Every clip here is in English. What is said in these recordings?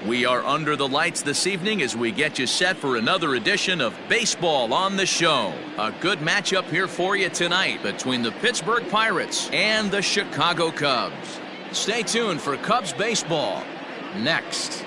We are under the lights this evening as we get you set for another edition of Baseball on the Show. A good matchup here for you tonight between the Pittsburgh Pirates and the Chicago Cubs. Stay tuned for Cubs baseball next.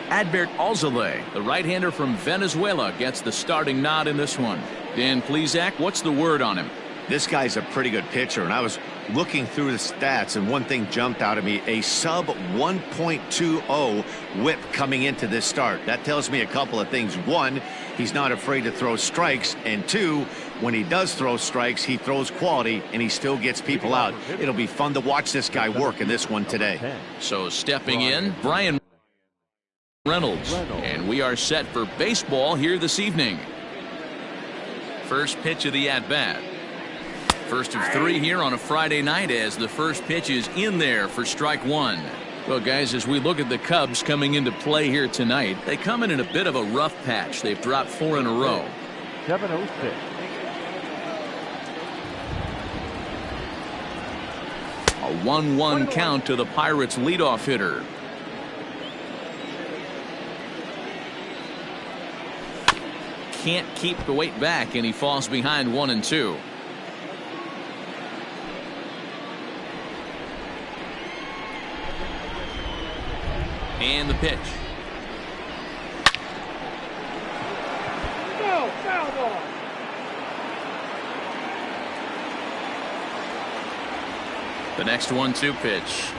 Adbert Alzolay, the right-hander from Venezuela, gets the starting nod in this one. Dan Plesac, what's the word on him? This guy's a pretty good pitcher, and I was looking through the stats, and one thing jumped out at me: a sub 1.20 whip coming into this start. That tells me a couple of things. One, he's not afraid to throw strikes, and two, when he does throw strikes, he throws quality, and he still gets people out. It'll be fun to watch this guy work in this one today. So stepping in, Brian Reynolds, and we are set for baseball here this evening. First pitch of the at-bat. First of three here on a Friday night as the first pitch is in there for strike one. Well, guys, as we look at the Cubs coming into play here tonight, they come in a bit of a rough patch. They've dropped 4 in a row. 7-0 pitch. A 1-1 count to the Pirates leadoff hitter. Can't keep the weight back, and he falls behind 1-2. And the pitch. No, foul ball. The next 1-2 pitch.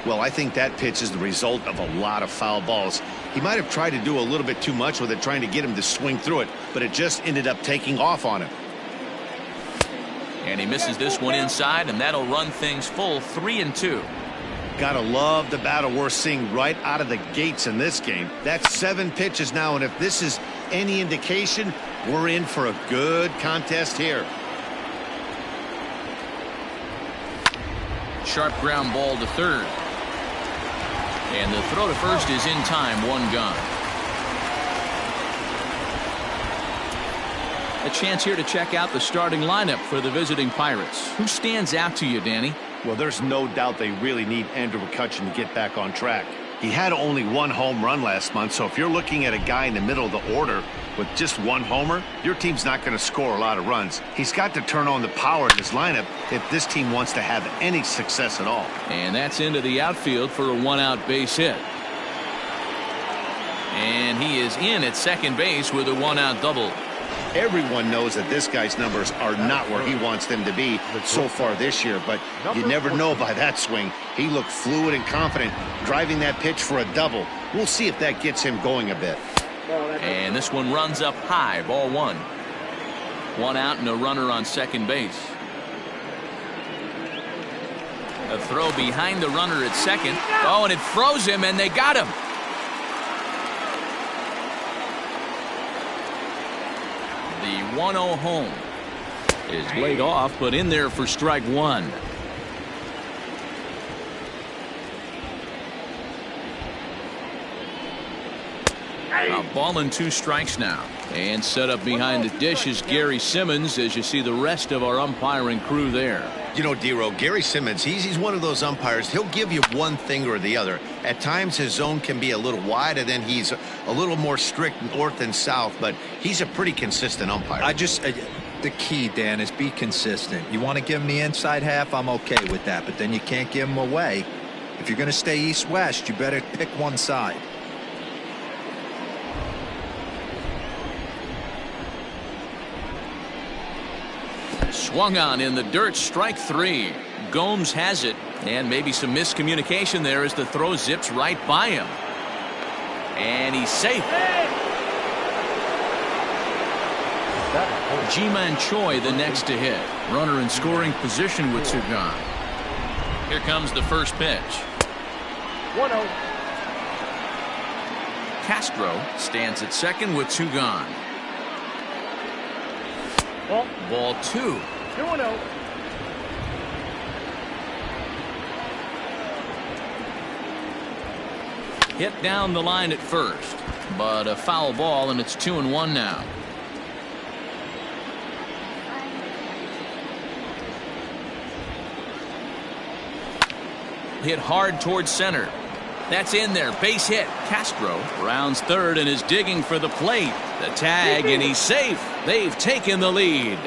Well, I think that pitch is the result of a lot of foul balls. He might have tried to do a little bit too much with it, trying to get him to swing through it, but it just ended up taking off on him. And he misses this one inside, and that'll run things full 3-2. Gotta love the battle we're seeing right out of the gates in this game. That's 7 pitches now, and if this is any indication, we're in for a good contest here. Sharp ground ball to third. And the throw to first is in time, 1 gone. A chance here to check out the starting lineup for the visiting Pirates. Who stands out to you, Danny? Well, there's no doubt they really need Andrew McCutchen to get back on track. He had only 1 home run last month, so if you're looking at a guy in the middle of the order with just 1 homer, your team's not going to score a lot of runs. He's got to turn on the power in his lineup if this team wants to have any success at all. And that's into the outfield for a 1-out base hit. And he is in at second base with a 1-out double. Everyone knows that this guy's numbers are not where he wants them to be so far this year, but you never know by that swing. He looked fluid and confident, driving that pitch for a double. We'll see if that gets him going a bit. And this one runs up high, ball 1. 1 out and a runner on second base. A throw behind the runner at second. Oh, and it froze him, and they got him. The 1-0 home is laid off, but in there for strike 1. A ball and 2 strikes now. And set up behind the dish is Gary Simmons as you see the rest of our umpiring crew there. You know, D-Row, Gary Simmons, he's one of those umpires. He'll give you one thing or the other. At times his zone can be a little wide, and then he's a little more strict north and south, but he's a pretty consistent umpire. The key, Dan, is be consistent. You want to give him the inside half, I'm okay with that, but then you can't give him away. If you're going to stay east-west, you better pick one side. Swung on in the dirt, strike 3. Gomes has it, and maybe some miscommunication there as the throw zips right by him. And he's safe. Ji-Man Choi the next to hit. Runner in scoring position with 2 gone. Here comes the first pitch. 1-0. Castro stands at second with 2 gone. Ball 2. 2-0. Hit down the line at first, but a foul ball, and it's 2-1 now. Hit hard towards center. That's in there. Base hit. Castro rounds third and is digging for the plate. The tag, and he's safe. They've taken the lead.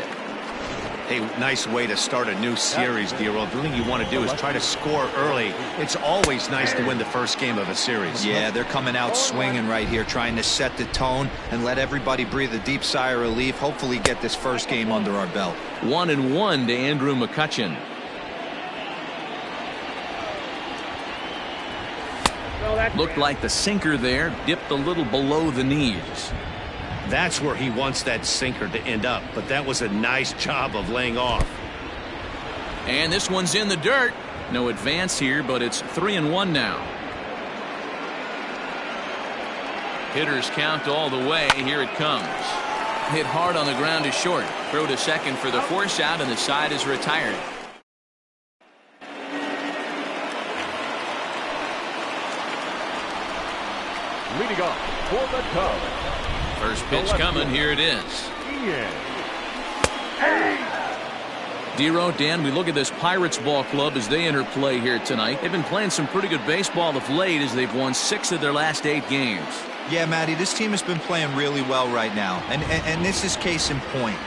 Hey, nice way to start a new series, D-Roll. The thing you want to do is try to score early. It's always nice to win the first game of a series. Yeah, they're coming out swinging right here, trying to set the tone and let everybody breathe a deep sigh of relief. Hopefully get this first game under our belt. 1-1 to Andrew McCutchen. Looked like the sinker there dipped a little below the knees. That's where he wants that sinker to end up, but that was a nice job of laying off. And this one's in the dirt. No advance here, but it's 3-1 now. Hitters count all the way. Here it comes. Hit hard on the ground is short. Throw to second for the force out, and the side is retired. Leading off for the Cubs. First pitch coming. Here it is. D-Row, Dan, we look at this Pirates ball club as they enter play here tonight. They've been playing some pretty good baseball of late as they've won 6 of their last 8 games. Yeah, Matty, this team has been playing really well right now. And this is case in point.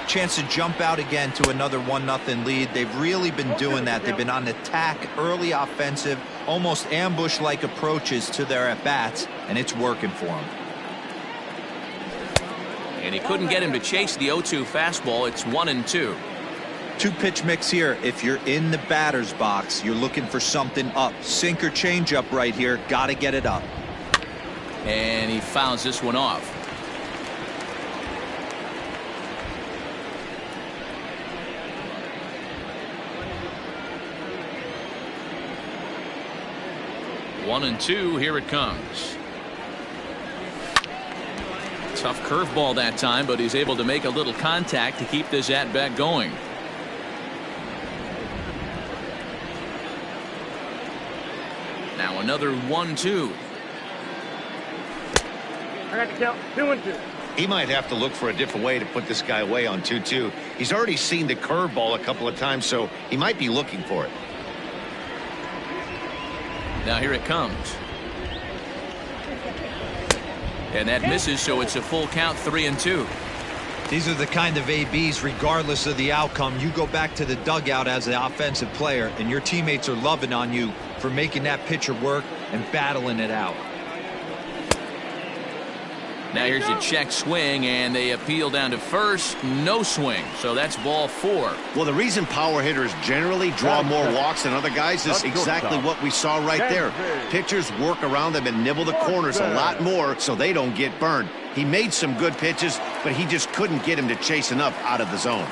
Chance to jump out again to another 1-0 lead. They've really been doing that. They've been on attack, early offensive, almost ambush-like approaches to their at-bats, and it's working for them. And he couldn't get him to chase the 0-2 fastball. It's 1-2. 2-pitch mix here. If you're in the batter's box, you're looking for something up. Sinker changeup right here. Got to get it up. And he fouls this one off. One and two. Here it comes. Tough curveball that time, but he's able to make a little contact to keep this at-bat going. Now another 1-2. I got to count 2-2. He might have to look for a different way to put this guy away on 2-2. He's already seen the curveball a couple of times, so he might be looking for it. Now here it comes. And that misses, so it's a full count, 3-2. These are the kind of ABs, regardless of the outcome. You go back to the dugout as an offensive player, and your teammates are loving on you for making that pitcher work and battling it out. Now here's a check swing, and they appeal down to first. No swing, so that's ball 4. Well, the reason power hitters generally draw more walks than other guys is exactly what we saw right there. Pitchers work around them and nibble the corners a lot more so they don't get burned. He made some good pitches, but he just couldn't get him to chase enough out of the zone.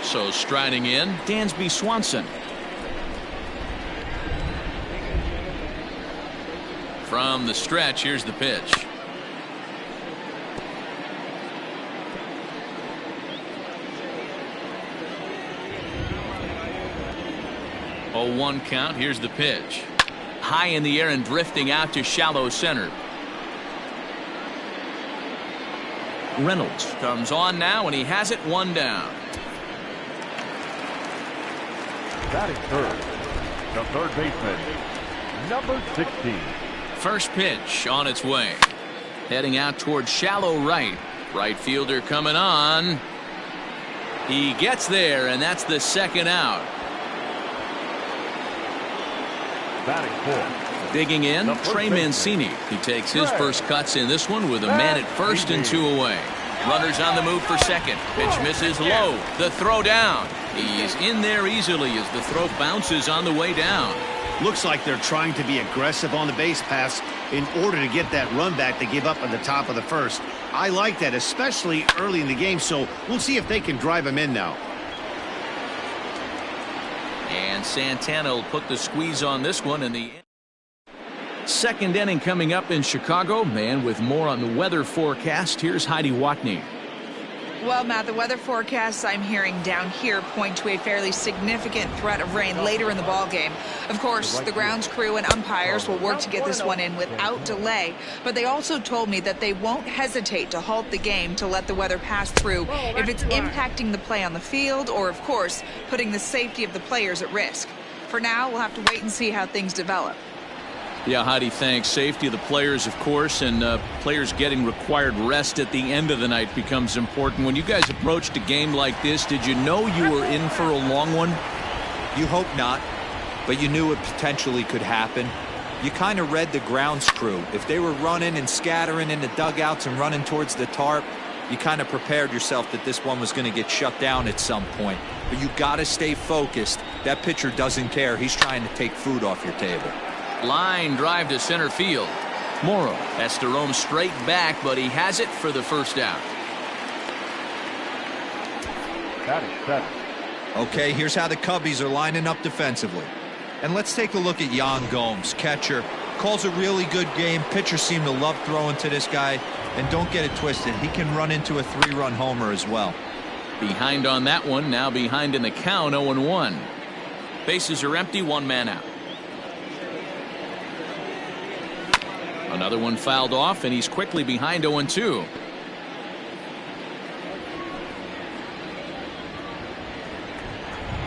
So striding in, Dansby Swanson. From the stretch, here's the pitch. Oh, 1 count. Here's the pitch. High in the air and drifting out to shallow center. Reynolds comes on now, and he has it 1 down. Batting third, the third baseman, number 16. First pitch on its way. Heading out towards shallow right. Right fielder coming on. He gets there, and that's the second out. Batting fourth. Digging in, Trey Mancini. He takes his first cuts in this one with a man at first and 2 away. Runners on the move for second. Pitch misses low. The throw down. He's in there easily as the throw bounces on the way down. Looks like they're trying to be aggressive on the base pass in order to get that run back they give up at the top of the first. I like that, especially early in the game, so we'll see if they can drive him in now. And Santana will put the squeeze on this one in the second inning coming up in Chicago. Man, with more on the weather forecast, here's Heidi Watney. Well, Matt, the weather forecasts I'm hearing down here point to a fairly significant threat of rain later in the ball game. Of course, the grounds crew and umpires will work to get this one in without delay, but they also told me that they won't hesitate to halt the game to let the weather pass through if it's impacting the play on the field or, of course, putting the safety of the players at risk. For now, we'll have to wait and see how things develop. Yeah, Heidi, thanks. Safety of the players, of course, and players getting required rest at the end of the night becomes important. When you guys approached a game like this, did you know you were in for a long one? You hope not, but you knew it potentially could happen. You kind of read the grounds crew. If they were running and scattering in the dugouts and running towards the tarp, you kind of prepared yourself that this one was going to get shut down at some point. But you got to stay focused. That pitcher doesn't care. He's trying to take food off your table. Line drive to center field. Morrow has to roam straight back, but he has it for the first out. That is set. Okay, here's how the Cubbies are lining up defensively. And let's take a look at Yan Gomes, catcher. Calls a really good game. Pitchers seem to love throwing to this guy. And don't get it twisted, he can run into a 3-run homer as well. Behind on that one, now behind in the count, 0-1. Bases are empty, one man out. Another one fouled off, and he's quickly behind 0-2.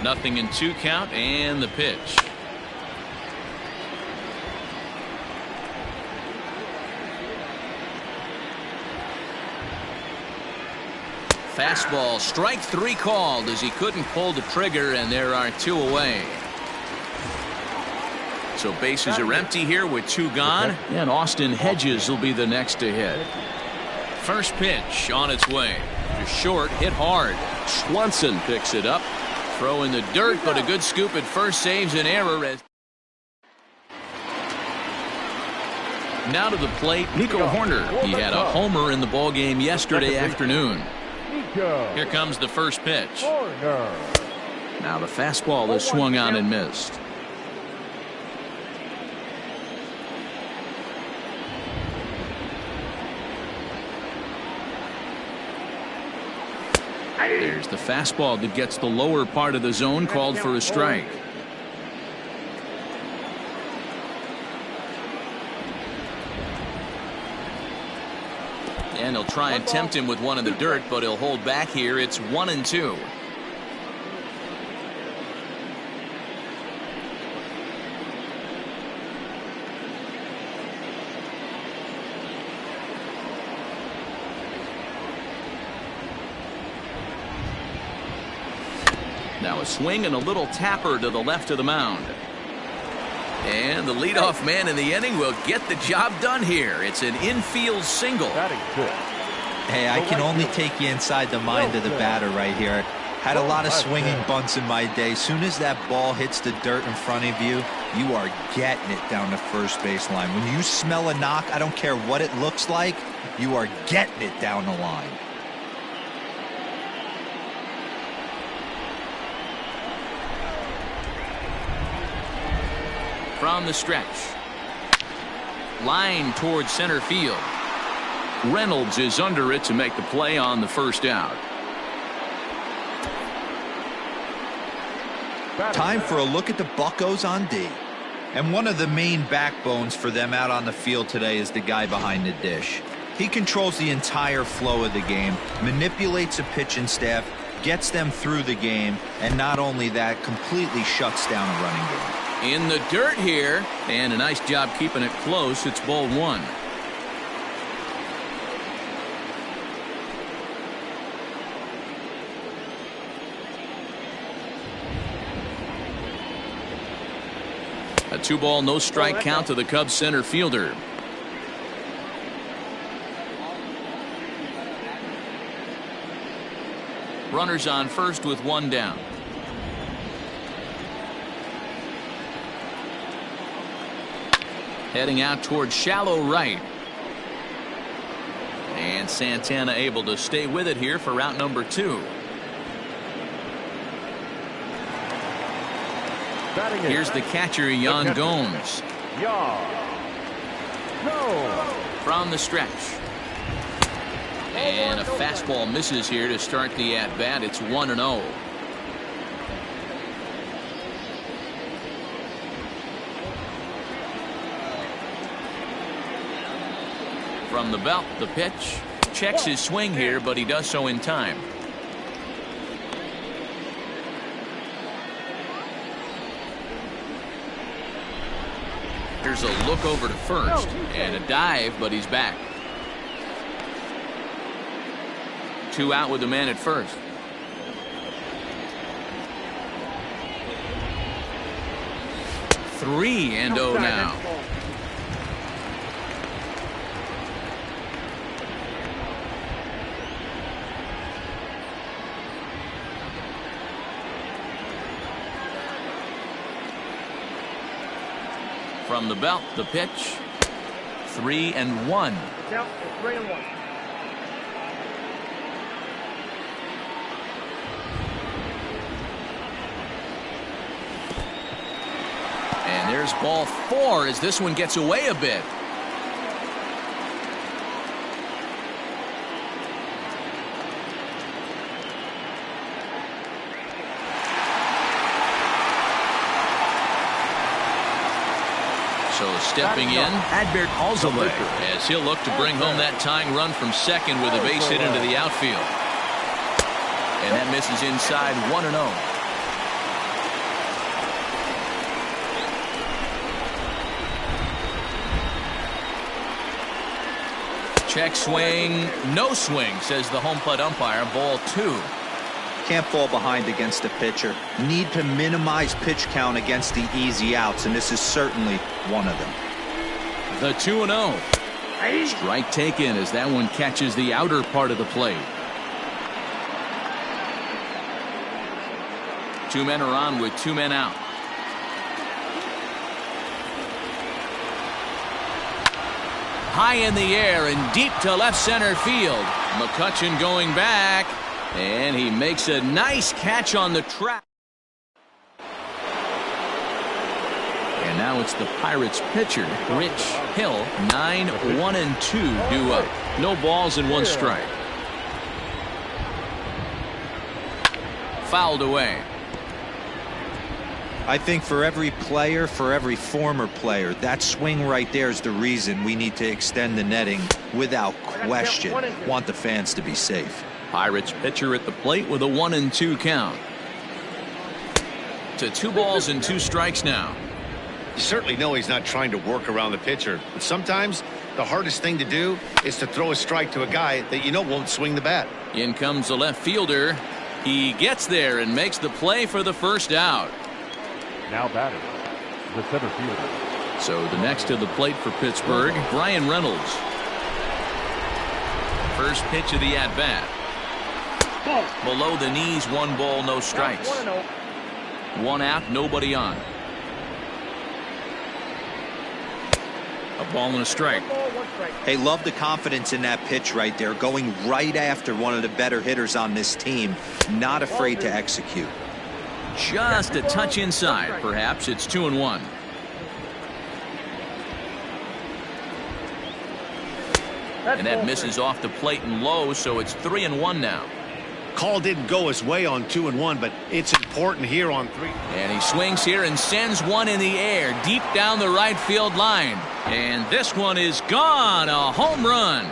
Nothing in 2 count, and the pitch. Fastball, strike 3 called as he couldn't pull the trigger, and there are 2 away. So bases are empty here with 2 gone, and Austin Hedges will be the next to hit. First pitch on its way. To short, hit hard. Swanson picks it up. Throw in the dirt, but a good scoop at first saves an error. Now to the plate, Nico Horner. He had a homer in the ballgame yesterday afternoon. Here comes the first pitch. Now the fastball is swung on and missed. There's the fastball that gets the lower part of the zone, called for a strike. And he'll try and tempt him with one in the dirt, but he'll hold back here. It's 1-2. Now a swing and a little tapper to the left of the mound. And the leadoff man in the inning will get the job done here. It's an infield single. Hey, I can only take you inside the mind of the batter right here. Had a lot of swinging bunts in my day. Soon as that ball hits the dirt in front of you, you are getting it down the first baseline. When you smell a knock, I don't care what it looks like, you are getting it down the line. From the stretch. Line towards center field. Reynolds is under it to make the play on the first out. Time for a look at the Buccos on D. And one of the main backbones for them out on the field today is the guy behind the dish. He controls the entire flow of the game, manipulates a pitching staff, gets them through the game, and not only that, completely shuts down a running game. In the dirt here, and a nice job keeping it close. It's ball 1. A 2-ball, no strike count to the Cubs center fielder. Runners on first with 1 down. Heading out towards shallow right. And Santana able to stay with it here for route number 2. Here's the catcher, Yan Gomes. From the stretch. And a fastball misses here to start the at-bat. It's 1-0. From the belt, the pitch. Checks his swing here, but he does so in time. Here's a look over to first and a dive, but he's back. 2 out with the man at first. Three and 0 now. From the belt, the pitch. 3-1. Count 3-1. And there's ball 4 as this one gets away a bit. So stepping in, Alzolay, as he'll look to bring home that tying run from second with a base hit into the outfield. And that misses inside. 1-0. Check swing, no swing, says the home plate umpire. Ball 2. Can't fall behind against a pitcher. Need to minimize pitch count against the easy outs, and this is certainly one of them. The 2-0. Strike taken as that one catches the outer part of the plate. 2 men are on with 2 men out. High in the air and deep to left center field. McCutchen going back. And he makes a nice catch on the track. And now it's the Pirates pitcher, Rich Hill. 9-1-2 due up. No balls and 1 strike. Fouled away. I think for every player, for every former player, that swing right there is the reason we need to extend the netting without question. Want the fans to be safe. Pirates pitcher at the plate with a 1-2 count. To 2 balls and 2 strikes now. You certainly know he's not trying to work around the pitcher, but sometimes the hardest thing to do is to throw a strike to a guy that you know won't swing the bat. In comes the left fielder. He gets there and makes the play for the first out. Now batting, the center fielder. So the next to the plate for Pittsburgh, Bryan Reynolds. First pitch of the at-bat. Below the knees, 1 ball, no strikes. 1 out, nobody on. A ball and a strike. Hey, love the confidence in that pitch right there. Going right after one of the better hitters on this team. Not afraid to execute. Just a touch inside. Perhaps it's 2-1. And that misses off the plate and low, so it's 3-1 now. Call didn't go his way on 2-1, but it's important here on 3. And he swings here and sends one in the air deep down the right field line. And this one is gone. A home run.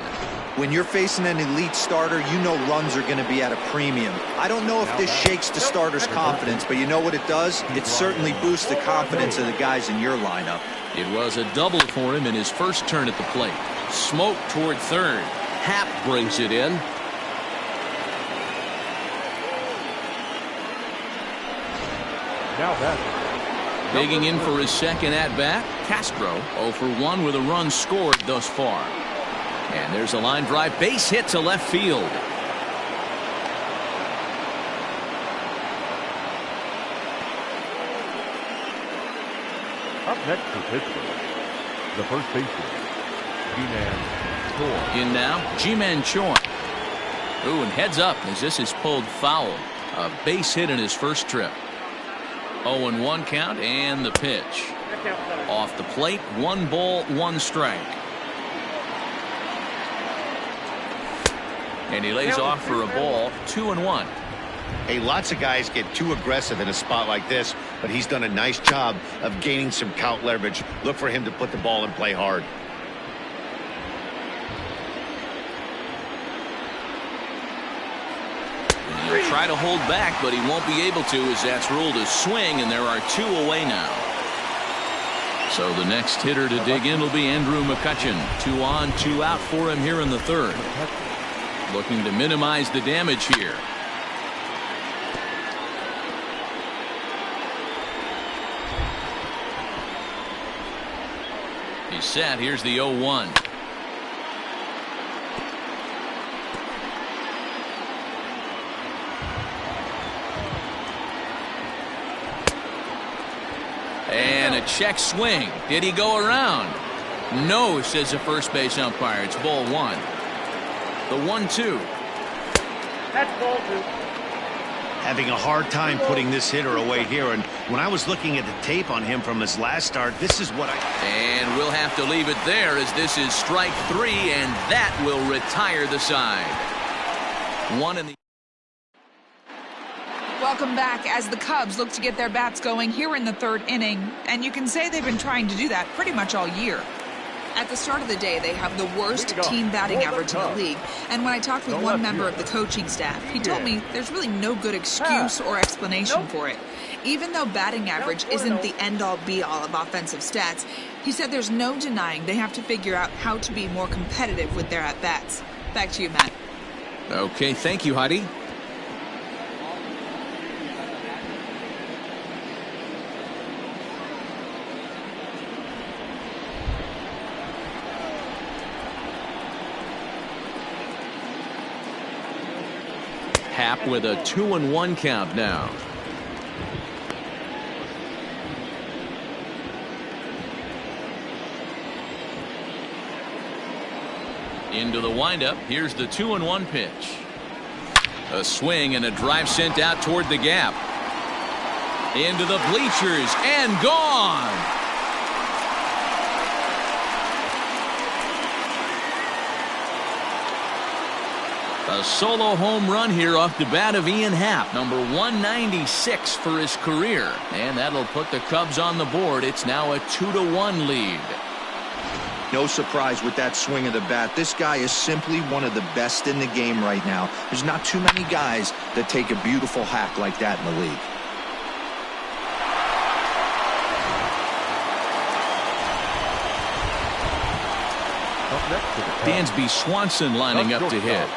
When you're facing an elite starter, you know runs are going to be at a premium. I don't know if this shakes the starter's confidence, but you know what it does? It certainly boosts the confidence of the guys in your lineup. It was a double for him in his first turn at the plate. Smoke toward third. Happ brings it in. Now batting. Digging in for his second at-bat, Castro 0 for 1 with a run scored thus far. And there's a line drive base hit to left field. Up next for Pittsburgh, the first baseman, G-Man Choi. In now, G-Man Choi. Ooh, and heads up as this is pulled foul. A base hit in his first trip. 0-1 count and the pitch. Off the plate, 1 ball, 1 strike. And he lays off for a ball, 2-1. Hey, lots of guys get too aggressive in a spot like this, but he's done a nice job of gaining some count leverage. Look for him to put the ball and play hard. He'll try to hold back, but he won't be able to, as that's ruled a swing, and there are 2 away now. So the next hitter to dig in will be Andrew McCutchen. 2 on, 2 out for him here in the third. Looking to minimize the damage here. He's set. Here's the 0-1. And a check swing. Did he go around? No, says the first base umpire. It's ball 1. The 1-2. That's ball 2. Having a hard time putting this hitter away here, and when I was looking at the tape on him from his last start, this is what I... And we'll have to leave it there, as this is strike 3, and that will retire the side. 1 in the... Welcome back as the Cubs look to get their bats going here in the third inning. And you can say they've been trying to do that pretty much all year. At the start of the day, they have the worst team batting average in the league. And when I talked with one member of the coaching staff, he told me there's really no good excuse or explanation for it. Even though batting average isn't the end-all be-all of offensive stats, he said there's no denying they have to figure out how to be more competitive with their at-bats. Back to you, Matt. Okay, thank you, Heidi. Happ with a 2-1 count now. Into the windup. Here's the 2-1 pitch. A swing and a drive sent out toward the gap. Into the bleachers and gone. A solo home run here off the bat of Ian Happ, number 196 for his career. And that'll put the Cubs on the board. It's now a 2-1 lead. No surprise with that swing of the bat. This guy is simply one of the best in the game right now. There's not too many guys that take a beautiful hack like that in the league. Dansby Swanson lining up to hit.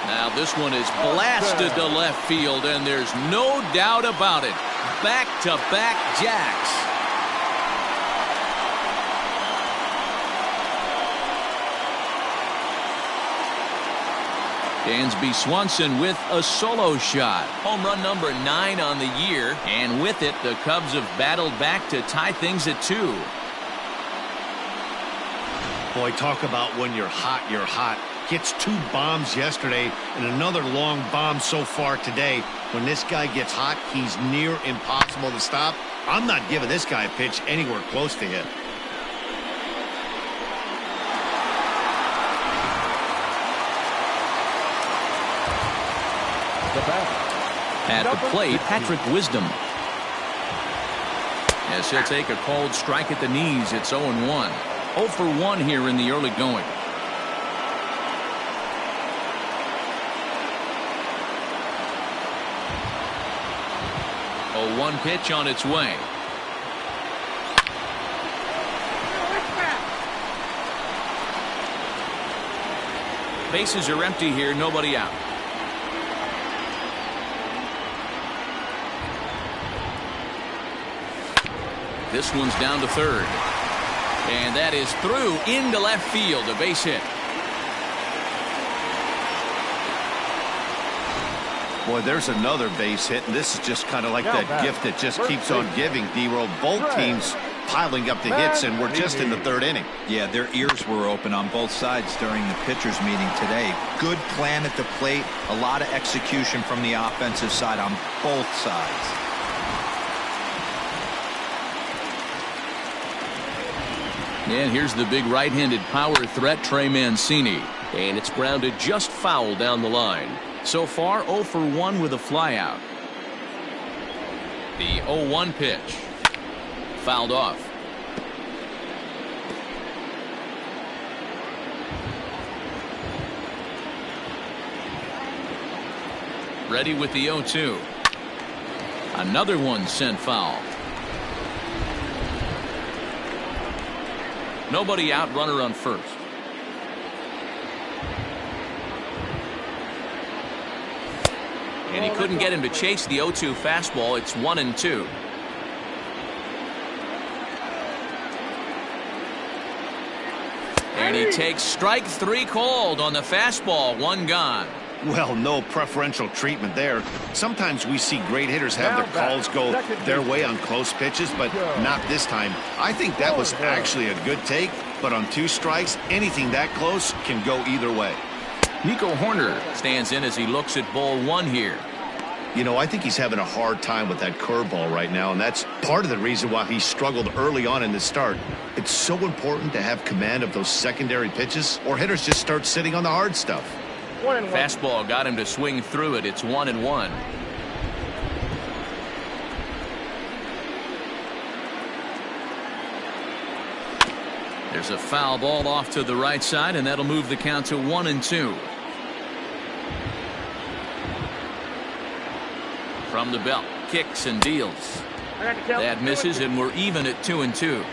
Now this one is blasted to left field, and there's no doubt about it. Back-to-back jacks. Dansby Swanson with a solo shot. Home run number 9 on the year, and with it, the Cubs have battled back to tie things at 2. Boy, talk about when you're hot, you're hot. Gets 2 bombs yesterday and another long bomb so far today. When this guy gets hot, he's near impossible to stop. I'm not giving this guy a pitch anywhere close to hit. At the plate, Patrick Wisdom. Yes, he'll take a cold strike at the knees. It's 0-1. 0 for 1 here in the early going. A 1 pitch on its way. Bases are empty here, nobody out. This one's down to third. And that is through into left field, a base hit. Boy, there's another base hit, and this is just kind of like that gift that just keeps on giving, D-Roll. Both teams piling up the hits, and we're just in the third inning. Yeah, their ears were open on both sides during the pitchers meeting today. Good plan at the plate, a lot of execution from the offensive side on both sides. And here's the big right-handed power threat, Trey Mancini. And it's grounded just foul down the line. So far, 0 for 1 with a flyout. The 0-1 pitch. Fouled off. Ready with the 0-2. Another one sent foul. Nobody out, runner on first. And he couldn't get him to chase the 0-2 fastball. It's 1-2. And he takes strike 3 called on the fastball. 1 gone. Well, no preferential treatment there. Sometimes we see great hitters have their calls go their way on close pitches, but not this time. I think that was actually a good take, but on 2 strikes, anything that close can go either way. Nico Horner stands in as he looks at ball 1 here. You know, I think he's having a hard time with that curveball right now, and that's part of the reason why he struggled early on in the start. It's so important to have command of those secondary pitches, or hitters just start sitting on the hard stuff. Fastball got him to swing through it. It's 1-1. There's a foul ball off to the right side, and that'll move the count to 1-2. From the belt, kicks and deals. That misses, and we're even at 2-2.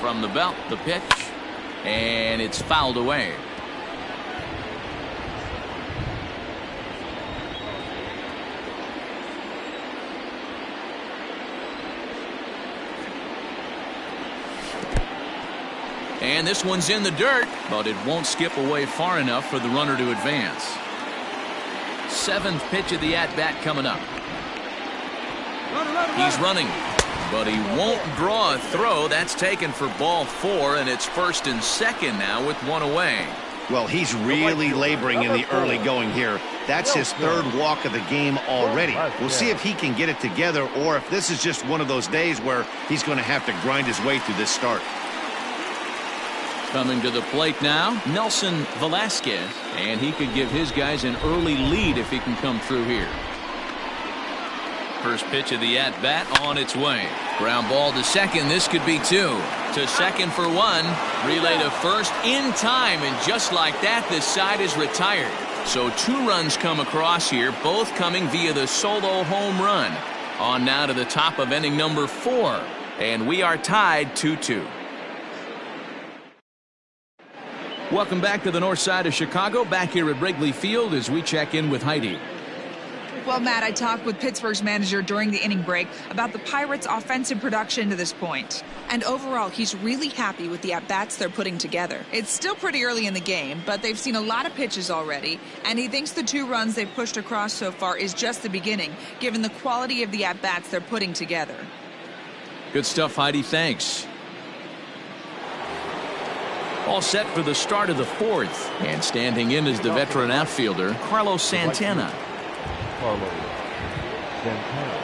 From the belt, the pitch, and it's fouled away. And this one's in the dirt, but it won't skip away far enough for the runner to advance. 7th pitch of the at-bat coming up. He's running, but he won't draw a throw. That's taken for ball 4, and it's 1st and 2nd now with 1 away. Well, he's really laboring in the early going here. That's his 3rd walk of the game already. We'll see if he can get it together, or if this is just one of those days where he's going to have to grind his way through this start. Coming to the plate now, Nelson Velasquez, and he could give his guys an early lead if he can come through here. First pitch of the at-bat on its way. Ground ball to second. This could be 2. To second for 1. Relay to first in time, and just like that, this side is retired. So 2 runs come across here, both coming via the solo home run. On now to the top of inning number 4, and we are tied 2-2. Welcome back to the north side of Chicago, back here at Wrigley Field as we check in with Heidi. Well, Matt, I talked with Pittsburgh's manager during the inning break about the Pirates' offensive production to this point. And overall, he's really happy with the at-bats they're putting together. It's still pretty early in the game, but they've seen a lot of pitches already, and he thinks the 2 runs they've pushed across so far is just the beginning, given the quality of the at-bats they're putting together. Good stuff, Heidi. Thanks. All set for the start of the 4th, and standing in is the veteran outfielder, Carlos Santana. Carlos Santana.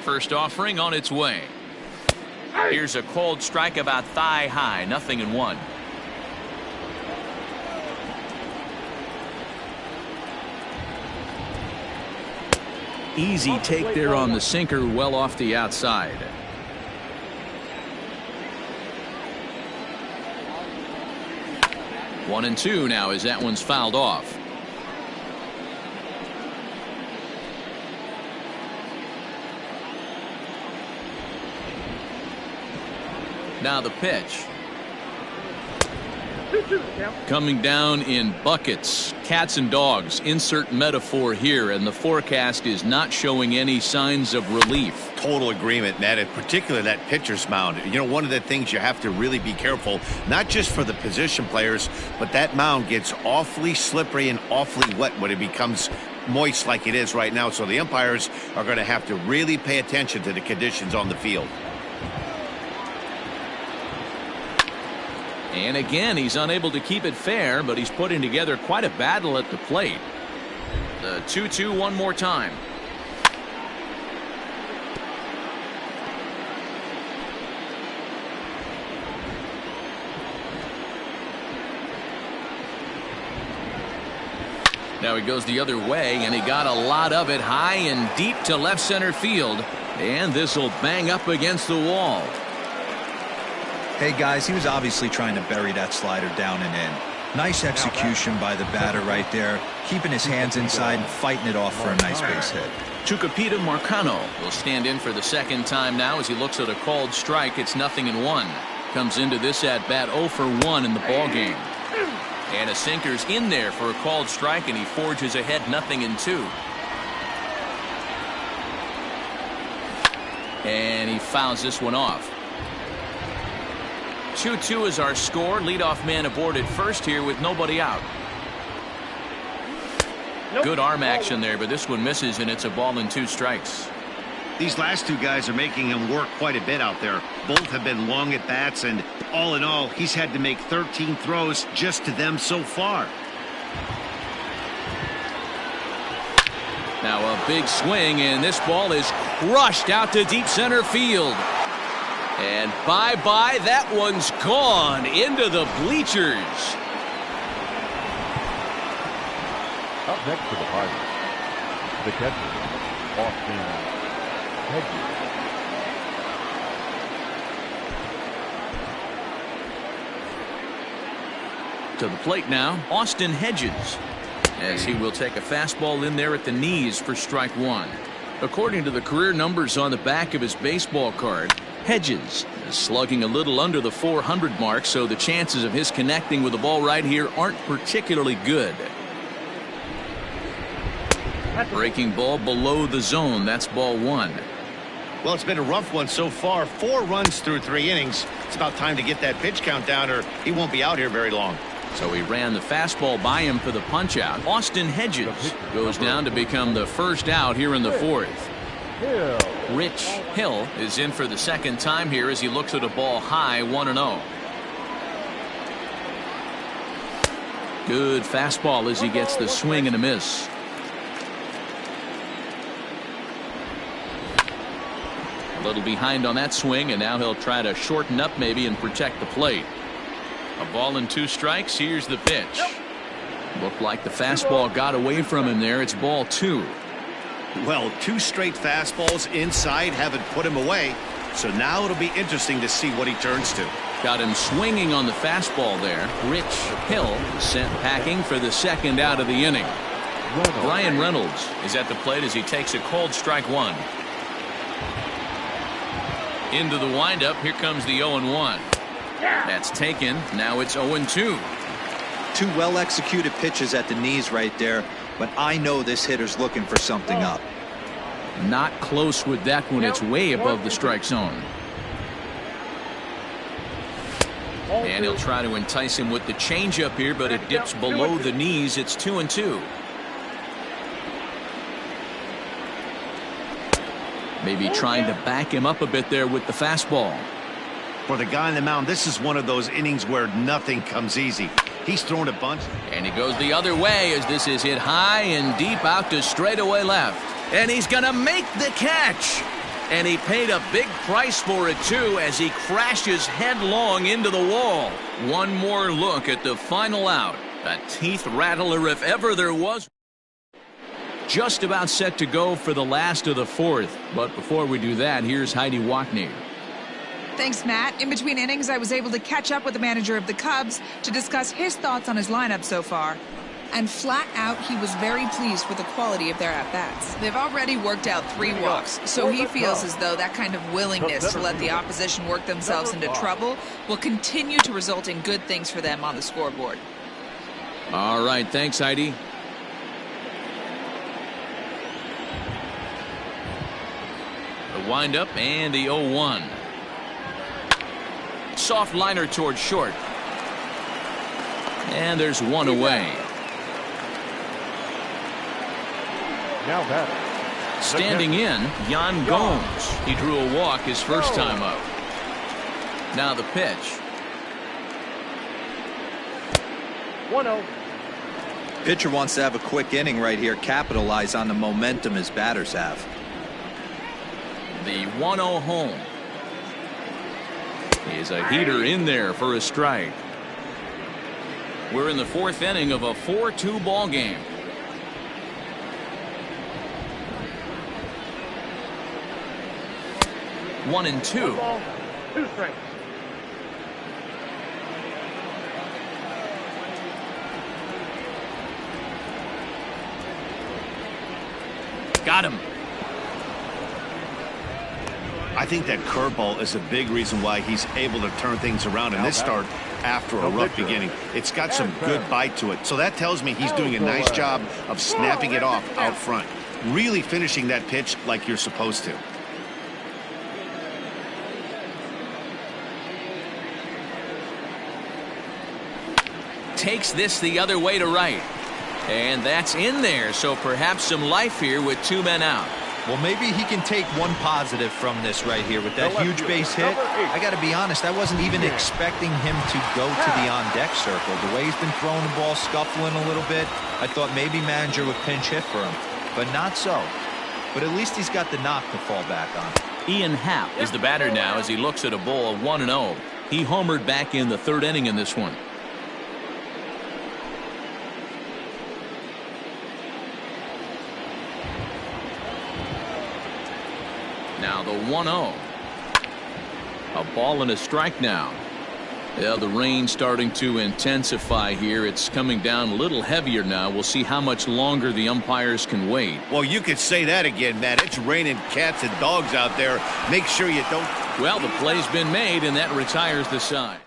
First offering on its way. Here's a cold strike about thigh high, 0-1. Easy take there on the sinker, well off the outside. One and two now as that one's fouled off. Now the pitch. Coming down in buckets, cats and dogs, insert metaphor here, and the forecast is not showing any signs of relief. Total agreement, Matt, in particular that pitcher's mound. You know, one of the things you have to really be careful, not just for the position players, but that mound gets awfully slippery and awfully wet when it becomes moist like it is right now. So the umpires are going to have to really pay attention to the conditions on the field. And again, he's unable to keep it fair, but he's putting together quite a battle at the plate. The 2-2 one more time. Now he goes the other way, and he got a lot of it high and deep to left center field. And this will bang up against the wall. Hey guys, he was obviously trying to bury that slider down and in. Nice execution by the batter right there, keeping his hands inside and fighting it off for a nice base hit. Tucupita Marcano will stand in for the second time now as he looks at a called strike. It's 0-1. Comes into this at bat 0 for 1 in the ball game. And a sinker's in there for a called strike, and he forges ahead 0-2. And he fouls this one off. 2-2 is our score. Leadoff man aboard at first here with nobody out. Good arm action there, but this one misses, and it's a ball and 2 strikes. These last two guys are making him work quite a bit out there. Both have been long at bats, and all in all, he's had to make 13 throws just to them so far. Now a big swing, and this ball is crushed out to deep center field. And bye-bye, that one's gone into the bleachers. Up next for the Pirates, the catcher, Austin Hedges. To the plate now, Austin Hedges, as he will take a fastball in there at the knees for strike one. According to the career numbers on the back of his baseball card, Hedges is slugging a little under the 400 mark, so the chances of his connecting with the ball right here aren't particularly good. Breaking ball below the zone. That's ball 1. Well, it's been a rough one so far. 4 runs through 3 innings. It's about time to get that pitch count down, or he won't be out here very long. So he ran the fastball by him for the punch out. Austin Hedges goes down to become the first out here in the 4th. Rich Hill is in for the second time here as he looks at a ball high, 1-0. Good fastball as he gets the swing and a miss. A little behind on that swing, and now he'll try to shorten up maybe and protect the plate. A ball and 2 strikes. Here's the pitch. Looked like the fastball got away from him there. It's ball 2. Well, 2 straight fastballs inside haven't put him away. So now it'll be interesting to see what he turns to. Got him swinging on the fastball there. Rich Hill sent packing for the second out of the inning. Brian Reynolds is at the plate as he takes a cold strike 1. Into the windup. Here comes the 0-1. That's taken. Now it's 0-2. 2 well-executed pitches at the knees right there, but I know this hitter's looking for something up. Not close with that one. It's way above the strike zone. And he'll try to entice him with the changeup here, but it dips below the knees. It's 2-2. Maybe trying to back him up a bit there with the fastball. For the guy on the mound, this is one of those innings where nothing comes easy. He's thrown a bunch. And he goes the other way as this is hit high and deep out to straightaway left. And he's going to make the catch. And he paid a big price for it, too, as he crashes headlong into the wall. One more look at the final out. A teeth rattler if ever there was. Just about set to go for the last of the fourth. But before we do that, here's Heidi Wackney. Thanks, Matt. In between innings, I was able to catch up with the manager of the Cubs to discuss his thoughts on his lineup so far. And flat out, he was very pleased with the quality of their at-bats. They've already worked out 3 walks, so he feels as though that kind of willingness to let the opposition work themselves into trouble will continue to result in good things for them on the scoreboard. All right, thanks, Heidi. The windup and the 0-1. Soft liner towards short. And there's one away. Now batting. Standing in, Yan Gomes. He drew a walk his first time up. Now the pitch. 1-0. Pitcher wants to have a quick inning right here, capitalize on the momentum his batters have. The 1-0 home. Is a heater in there for a strike. We're in the 4th inning of a 4-2 ball game. One and two. 1 ball, 2 strikes. Got him. I think that curveball is a big reason why he's able to turn things around in this start after a rough beginning. It's got some good bite to it. So that tells me he's doing a nice job of snapping it off out front. Really finishing that pitch like you're supposed to. Takes this the other way to right. And that's in there, so perhaps some life here with 2 men out. Well, maybe he can take one positive from this right here with that huge base hit. I got to be honest, I wasn't even expecting him to go to the on-deck circle. The way he's been throwing the ball, scuffling a little bit, I thought maybe manager would pinch hit for him, but not so. But at least he's got the knock to fall back on. Ian Happ is the batter now as he looks at a ball of 1-0. He homered back in the 3rd inning in this one. Now the 1-0. A ball and a strike now. Yeah, the rain starting to intensify here. It's coming down a little heavier now. We'll see how much longer the umpires can wait. Well, you could say that again, Matt. It's raining cats and dogs out there. Make sure you don't. Well, the play's been made, and that retires the side.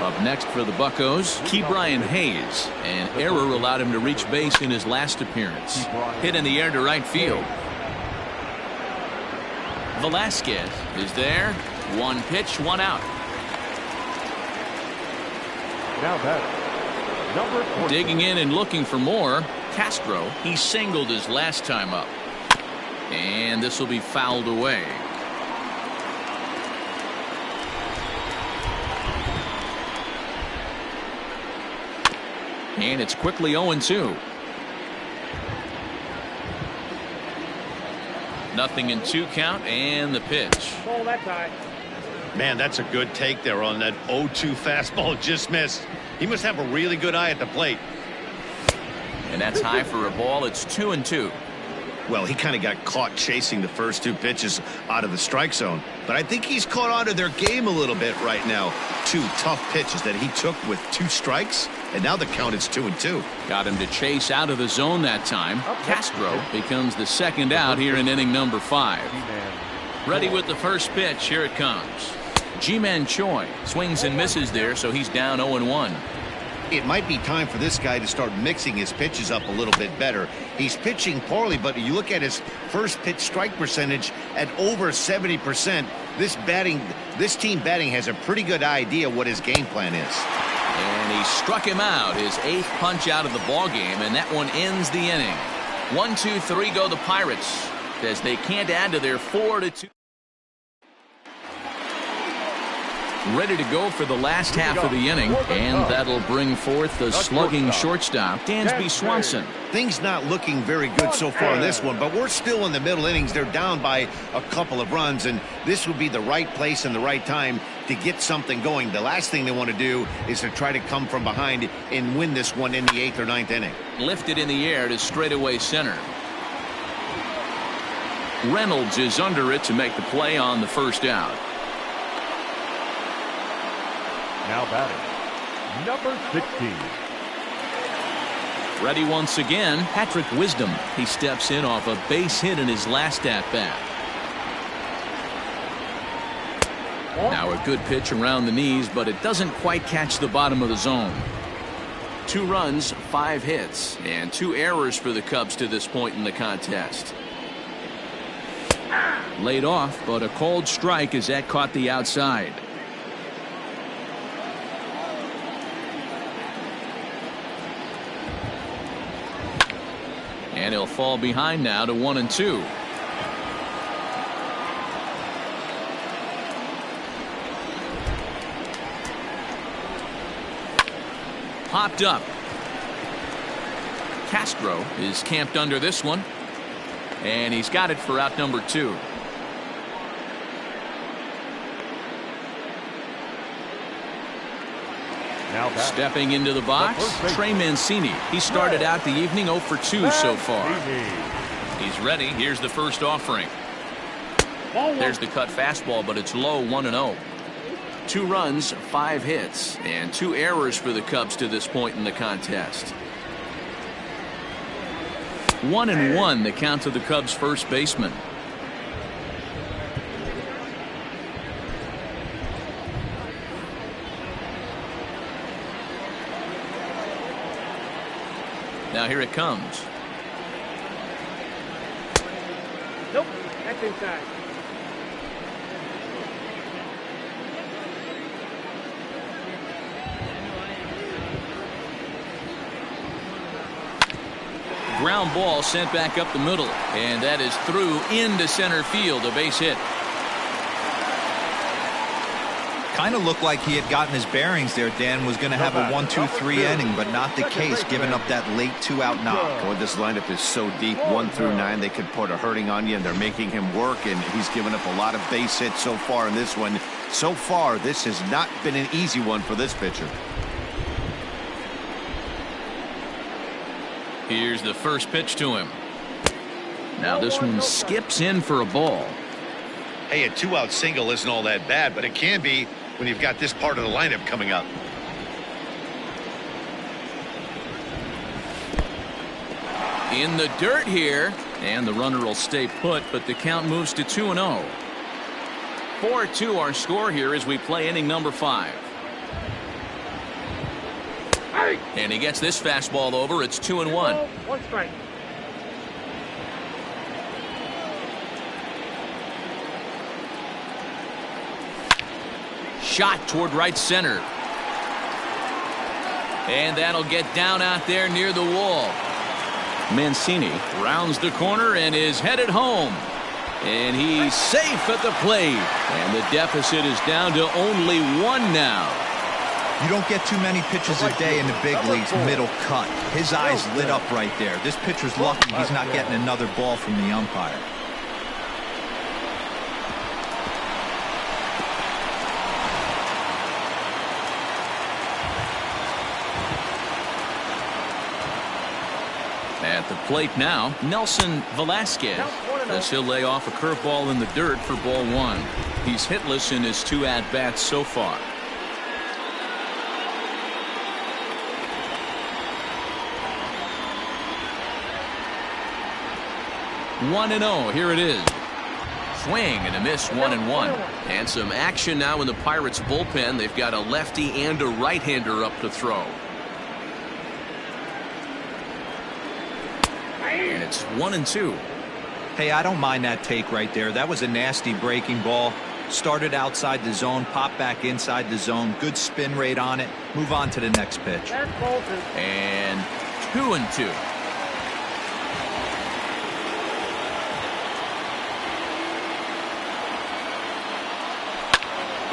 Up next for the Buccos, Ke'Bryan Hayes. An error allowed him to reach base in his last appearance. Hit in the air to right field. Velasquez is there. 1 pitch, 1 out. Now batting. Number 14. Digging in and looking for more. Castro, he singled his last time up. And this will be fouled away. And it's quickly 0-2. Nothing in 2 count and the pitch. Ball that time. Man, that's a good take there on that 0-2 fastball. Just missed. He must have a really good eye at the plate. And that's high for a ball. It's 2-2. Well, he kind of got caught chasing the first 2 pitches out of the strike zone. But I think he's caught on to their game a little bit right now. 2 tough pitches that he took with 2 strikes. And now the count is 2-2. Got him to chase out of the zone that time. Castro becomes the second out here in inning number 5. Ready with the first pitch. Here it comes. Ji-Man Choi swings and misses there, so he's down 0-1. It might be time for this guy to start mixing his pitches up a little bit better. He's pitching poorly, but you look at his first pitch strike percentage at over 70%. This team batting has a pretty good idea what his game plan is. And he struck him out, his 8th punch out of the ball game, and that one ends the inning. 1-2-3 go the Pirates as they can't add to their 4-2. Ready to go for the last half of the inning, and that'll bring forth the slugging shortstop, Dansby Swanson. Things not looking very good so far in this one, but we're still in the middle innings. They're down by a couple of runs, and this would be the right place and the right time to get something going. The last thing they want to do is to try to come from behind and win this one in the 8th or 9th inning. Lifted in the air to straightaway center. Reynolds is under it to make the play on the first out. Now batting, number 16. Ready once again, Patrick Wisdom. He steps in off a base hit in his last at-bat. Now a good pitch around the knees, but it doesn't quite catch the bottom of the zone. 2 runs, 5 hits, and 2 errors for the Cubs to this point in the contest. Laid off, but a cold strike as that caught the outside. And he'll fall behind now to 1-2. Popped up. Castro is camped under this one, and he's got it for out number 2. Now stepping into the box, Trey Mancini. He started out the evening 0 for 2 so far. He's ready. Here's the first offering. There's the cut fastball, but it's low, 1-0. 2 runs, 5 hits, and 2 errors for the Cubs to this point in the contest. 1-1 the count to the Cubs first baseman. Now here it comes. Nope, that's inside. Ground ball sent back up the middle, and that is through into center field, a base hit. Kind of looked like he had gotten his bearings there. Dan was going to have a 1-2-3 inning, but not the case, giving up that late 2-out knock. Boy, this lineup is so deep, 1 through 9. They could put a hurting on you, and they're making him work, and he's given up a lot of base hits so far in this one. So far, this has not been an easy one for this pitcher. Here's the first pitch to him. Now this one skips in for a ball. Hey, a 2-out single isn't all that bad, but it can be when you've got this part of the lineup coming up. In the dirt here, and the runner will stay put, but the count moves to 2-0. 4-2 our score here as we play inning number 5. And he gets this fastball over. It's 2-1. 1 strike. Shot toward right center. And that'll get down out there near the wall. Mancini rounds the corner and is headed home. And he's safe at the plate. And the deficit is down to only 1 now. You don't get too many pitches a day in the big leagues middle cut. His eyes lit up right there. This pitcher's lucky he's not getting another ball from the umpire. At the plate now, Nelson Velasquez. As he'll lay off a curveball in the dirt for ball 1. He's hitless in his 2 at-bats so far. 1-0. Here it is. Swing and a miss, 1-1. And some action now in the Pirates bullpen. They've got a lefty and a right-hander up to throw. And it's 1-2. Hey, I don't mind that take right there. That was a nasty breaking ball. Started outside the zone, popped back inside the zone. Good spin rate on it. Move on to the next pitch. And 2-2.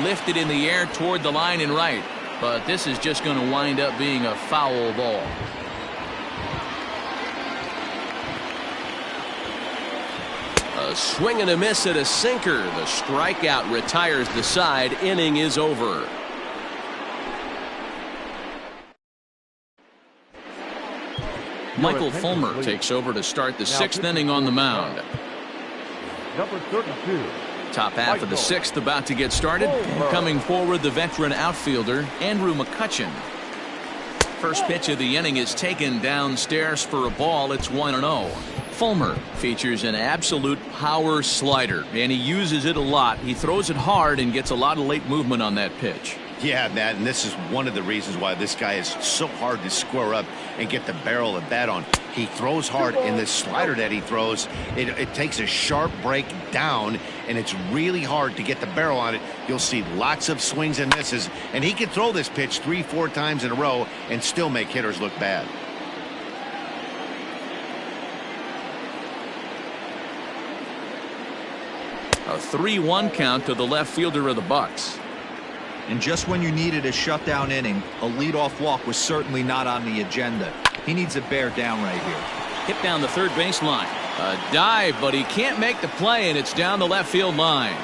Lifted in the air toward the line and right. But this is just going to wind up being a foul ball. A swing and a miss at a sinker. The strikeout retires the side. Inning is over. Michael Fulmer takes over to start the 6th inning on the mound. Number 32. Top half of the 6th about to get started. And coming forward, the veteran outfielder, Andrew McCutchen. First pitch of the inning is taken downstairs for a ball. It's 1-0. Fulmer features an absolute power slider, and he uses it a lot. He throws it hard and gets a lot of late movement on that pitch. Yeah, Matt, and this is one of the reasons why this guy is so hard to square up and get the barrel of bat on. He throws hard, and the slider that he throws, it takes a sharp break down, and it's really hard to get the barrel on it. You'll see lots of swings and misses, and he can throw this pitch 3-4 times in a row and still make hitters look bad. A 3-1 count to the left fielder of the Bucks. And just when you needed a shutdown inning, a leadoff walk was certainly not on the agenda. He needs a bear down right here. Hit down the third baseline. A dive, but he can't make the play, and it's down the left field line.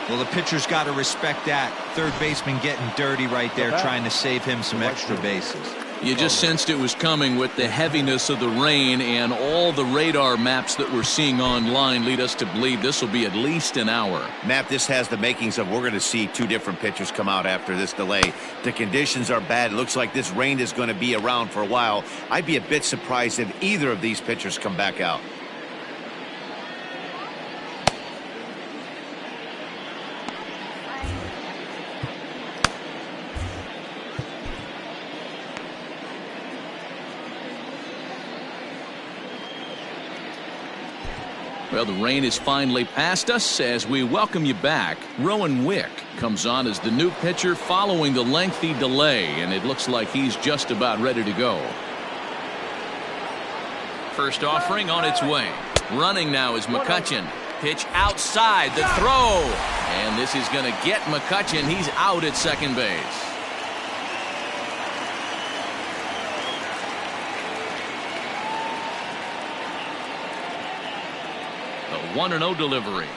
Well, the pitcher's got to respect that. Third baseman getting dirty right there, trying to save him some extra bases. You just sensed it was coming with the heaviness of the rain, and all the radar maps that we're seeing online lead us to believe this will be at least an hour. Matt, this has the makings of we're going to see two different pitchers come out after this delay. The conditions are bad. It looks like this rain is going to be around for a while. I'd be a bit surprised if either of these pitchers come back out. Well, the rain is finally past us as we welcome you back. Rowan Wick comes on as the new pitcher following the lengthy delay, and it looks like he's just about ready to go. First offering on its way. Running now is McCutchen. Pitch outside, the throw. And this is going to get McCutchen. He's out at second base. A 1-0 delivery.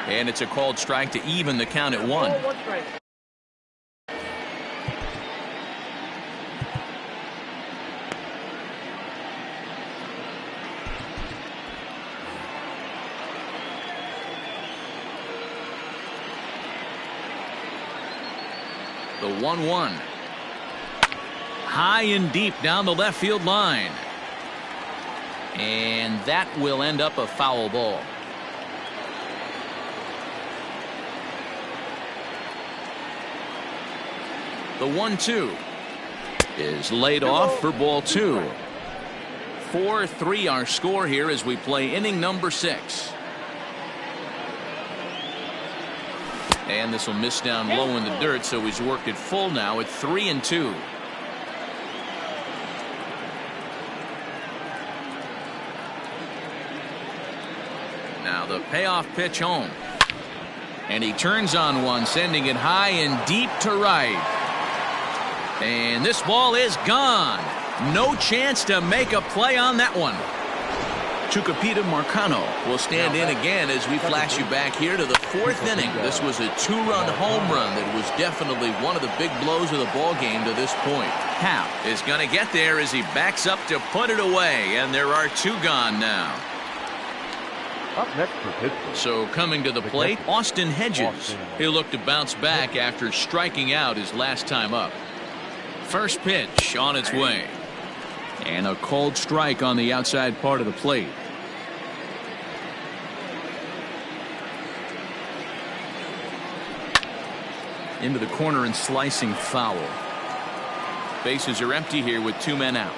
And it's a called strike to even the count at 1. The 1-1. High and deep down the left field line. And that will end up a foul ball. The 1-2 is laid off for ball 2. 4-3 our score here as we play inning number 6. And this will miss down low in the dirt, so he's worked it full now at 3-2. Now the payoff pitch home. And he turns on one, sending it high and deep to right. And this ball is gone. No chance to make a play on that one. Tucupita Marcano will stand in again as we flash you back here to the 4th inning. This was a 2-run home run that was definitely one of the big blows of the ball game to this point. Hap is going to get there as he backs up to put it away, and there are 2 gone now. Up next for Pittsburgh. So coming to the plate, Austin Hedges. He'll look to bounce back after striking out his last time up. First pitch on its way. And a called strike on the outside part of the plate. Into the corner and slicing foul. Bases are empty here with 2 men out.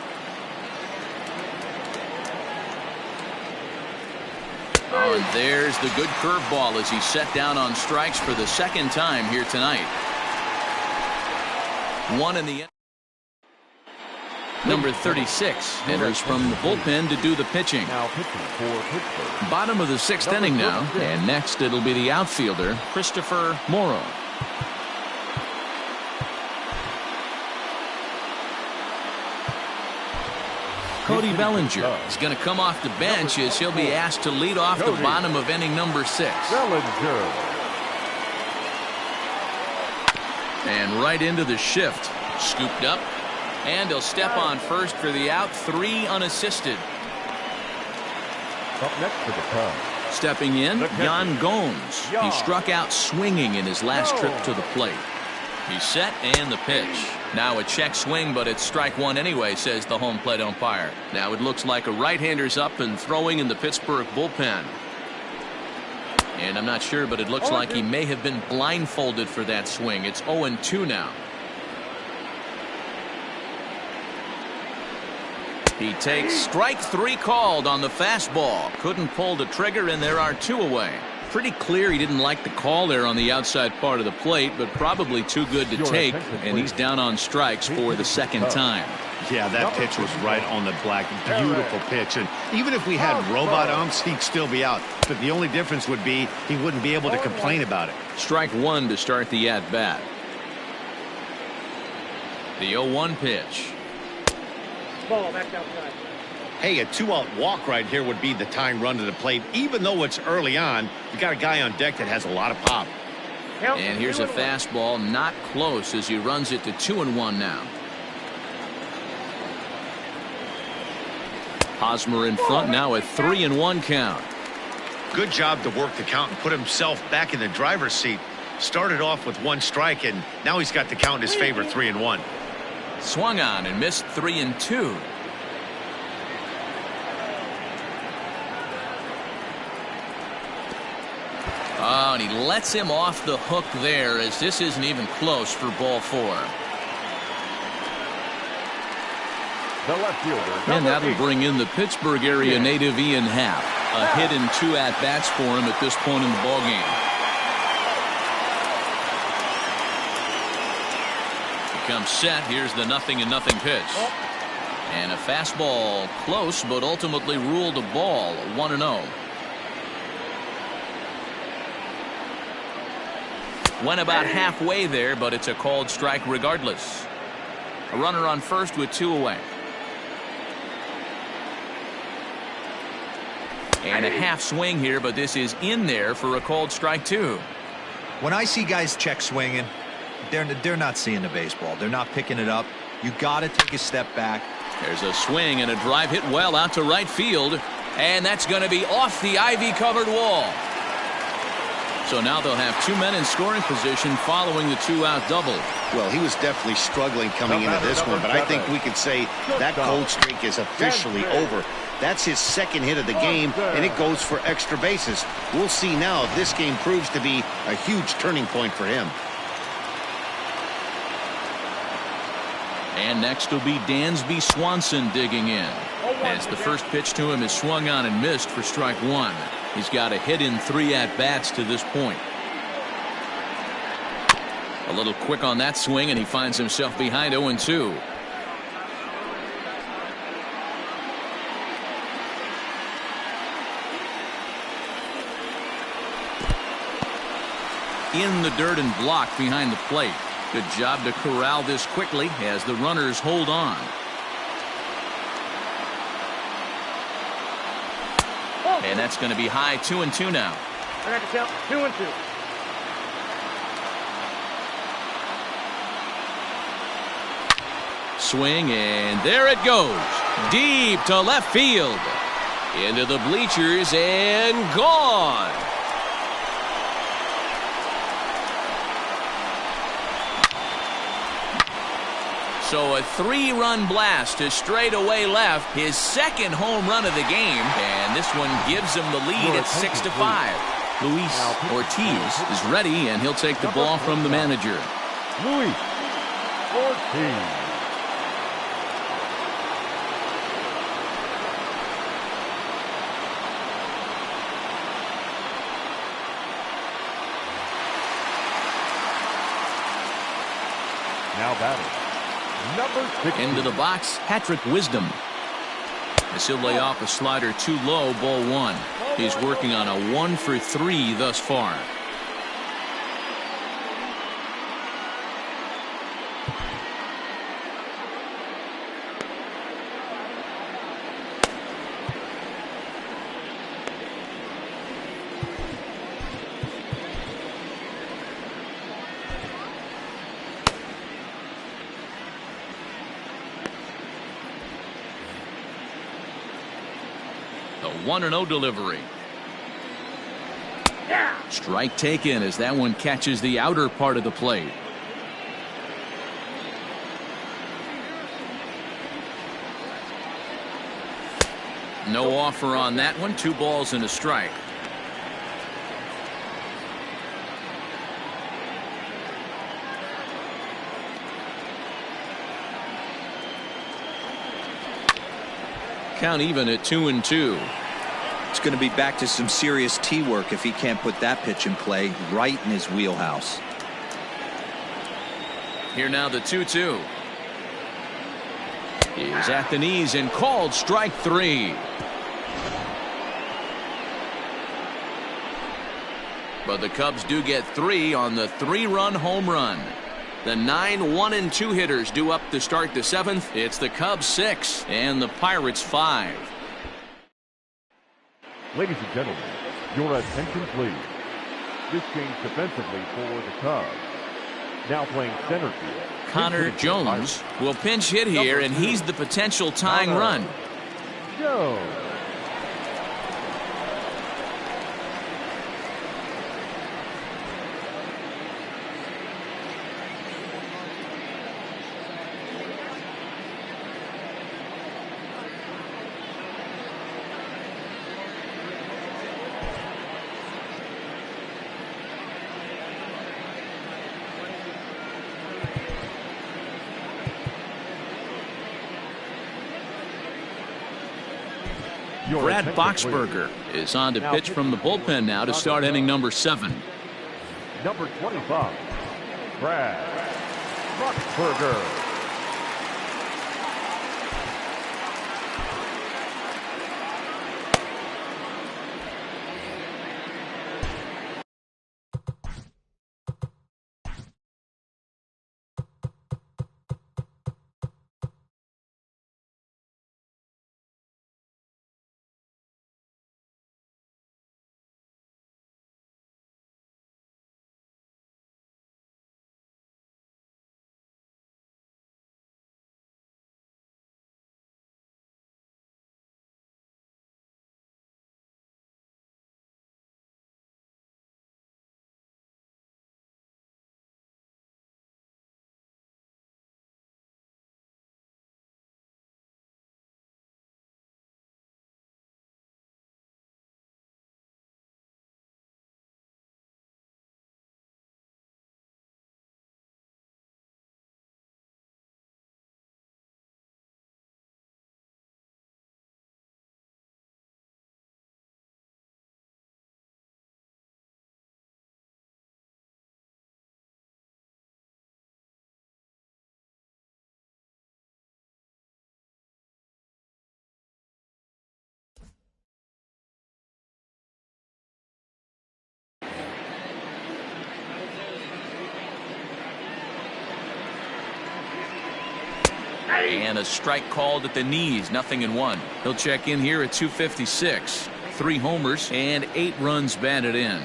Oh, and there's the good curveball as he's set down on strikes for the 2nd time here tonight. 1 in the end. Number 36 enters from the bullpen to do the pitching. Now pitching for Pittsburgh. Bottom of the 6th inning now, and next it'll be the outfielder Christopher Morrow. Cody Bellinger is going to come off the bench as he'll be asked to lead off the bottom of inning number 6. Bellinger. And right into the shift. Scooped up. And he'll step on first for the out. 3 unassisted. Up next for the Cubs. Stepping in, Yan Gomes. He struck out swinging in his last trip to the plate. He's set and the pitch. Now a check swing, but it's strike 1 anyway, says the home plate umpire. Now it looks like a right-hander's up and throwing in the Pittsburgh bullpen. And I'm not sure, but it looks like he may have been blindfolded for that swing. It's 0-2 now. He takes strike 3 called on the fastball. Couldn't pull the trigger, and there are 2 away. Pretty clear he didn't like the call there on the outside part of the plate, but probably too good to take, and he's down on strikes for the second time. Yeah, that pitch was right on the black. Beautiful pitch. And even if we had robot umps, he'd still be out. But the only difference would be he wouldn't be able to complain about it. Strike 1 to start the at-bat. The 0-1 pitch. Ball back outside. Hey, a 2-out walk right here would be the tying run to the plate. Even though it's early on, you got a guy on deck that has a lot of pop. And here's a fastball not close as he runs it to 2-1 now. Hosmer in front now, a 3-1 count. Good job to work the count and put himself back in the driver's seat. Started off with 1 strike, and now he's got the count in his favor, 3-1. Swung on and missed 3-2. Oh, and he lets him off the hook there as this isn't even close for ball 4. The left fielder. And that'll bring in the Pittsburgh area native Ian Happ. A hit and 2 at-bats for him at this point in the ballgame. He comes set. Here's the 0-0 pitch. And a fastball close, but ultimately ruled a ball, 1-0. Went about halfway there, but it's a called strike regardless. A runner on first with 2 away. And a half swing here, but this is in there for a called strike 2. When I see guys check swinging, they're not seeing the baseball. They're not picking it up. You got to take a step back. There's a swing and a drive hit well out to right field, and that's going to be off the ivy-covered wall. So now they'll have 2 men in scoring position following the 2-out double. Well, he was definitely struggling coming into this one, but I think we could say that cold streak is officially over. That's his 2nd hit of the game, and it goes for extra bases. We'll see now if this game proves to be a huge turning point for him. And next will be Dansby Swanson digging in, as the first pitch to him is swung on and missed for strike 1. He's got a hit in 3 at-bats to this point. A little quick on that swing, and he finds himself behind 0-2. In the dirt and blocked behind the plate. Good job to corral this quickly as the runners hold on. And that's going to be high, 2-2 now. I got to count 2-2. Swing, and there it goes. Deep to left field. Into the bleachers and gone. So a 3-run blast to straightaway left, his 2nd home run of the game, and this one gives him the lead at 6-5. Luis Ortiz is ready, and he'll take the ball from the manager. Luis Ortiz. Now batting. Into the box, Patrick Wisdom. As he'll lay off a slider too low, ball 1. He's working on a 1 for 3 thus far. The 1-0 delivery. Strike taken as that one catches the outer part of the plate. No offer on that one. 2 balls and a strike. Count even at 2-2. It's going to be back to some serious tee work if he can't put that pitch in play right in his wheelhouse. Here now the 2-2. Is at the knees and called strike 3. But the Cubs do get 3 on the 3-run home run. The 9 1-2 hitters due up to start the 7th. It's the Cubs 6 and the Pirates 5. Ladies and gentlemen, your attention please. This change defensively for the Cubs. Now playing center field. Connor Jones will pinch hit here, and he's the potential tying run. Jones. Brad Boxberger is on to pitch from the bullpen now to start inning number 7. Number 25, Brad Boxberger. And a strike called at the knees, 0-1. He'll check in here at 256. 3 homers and 8 runs batted in.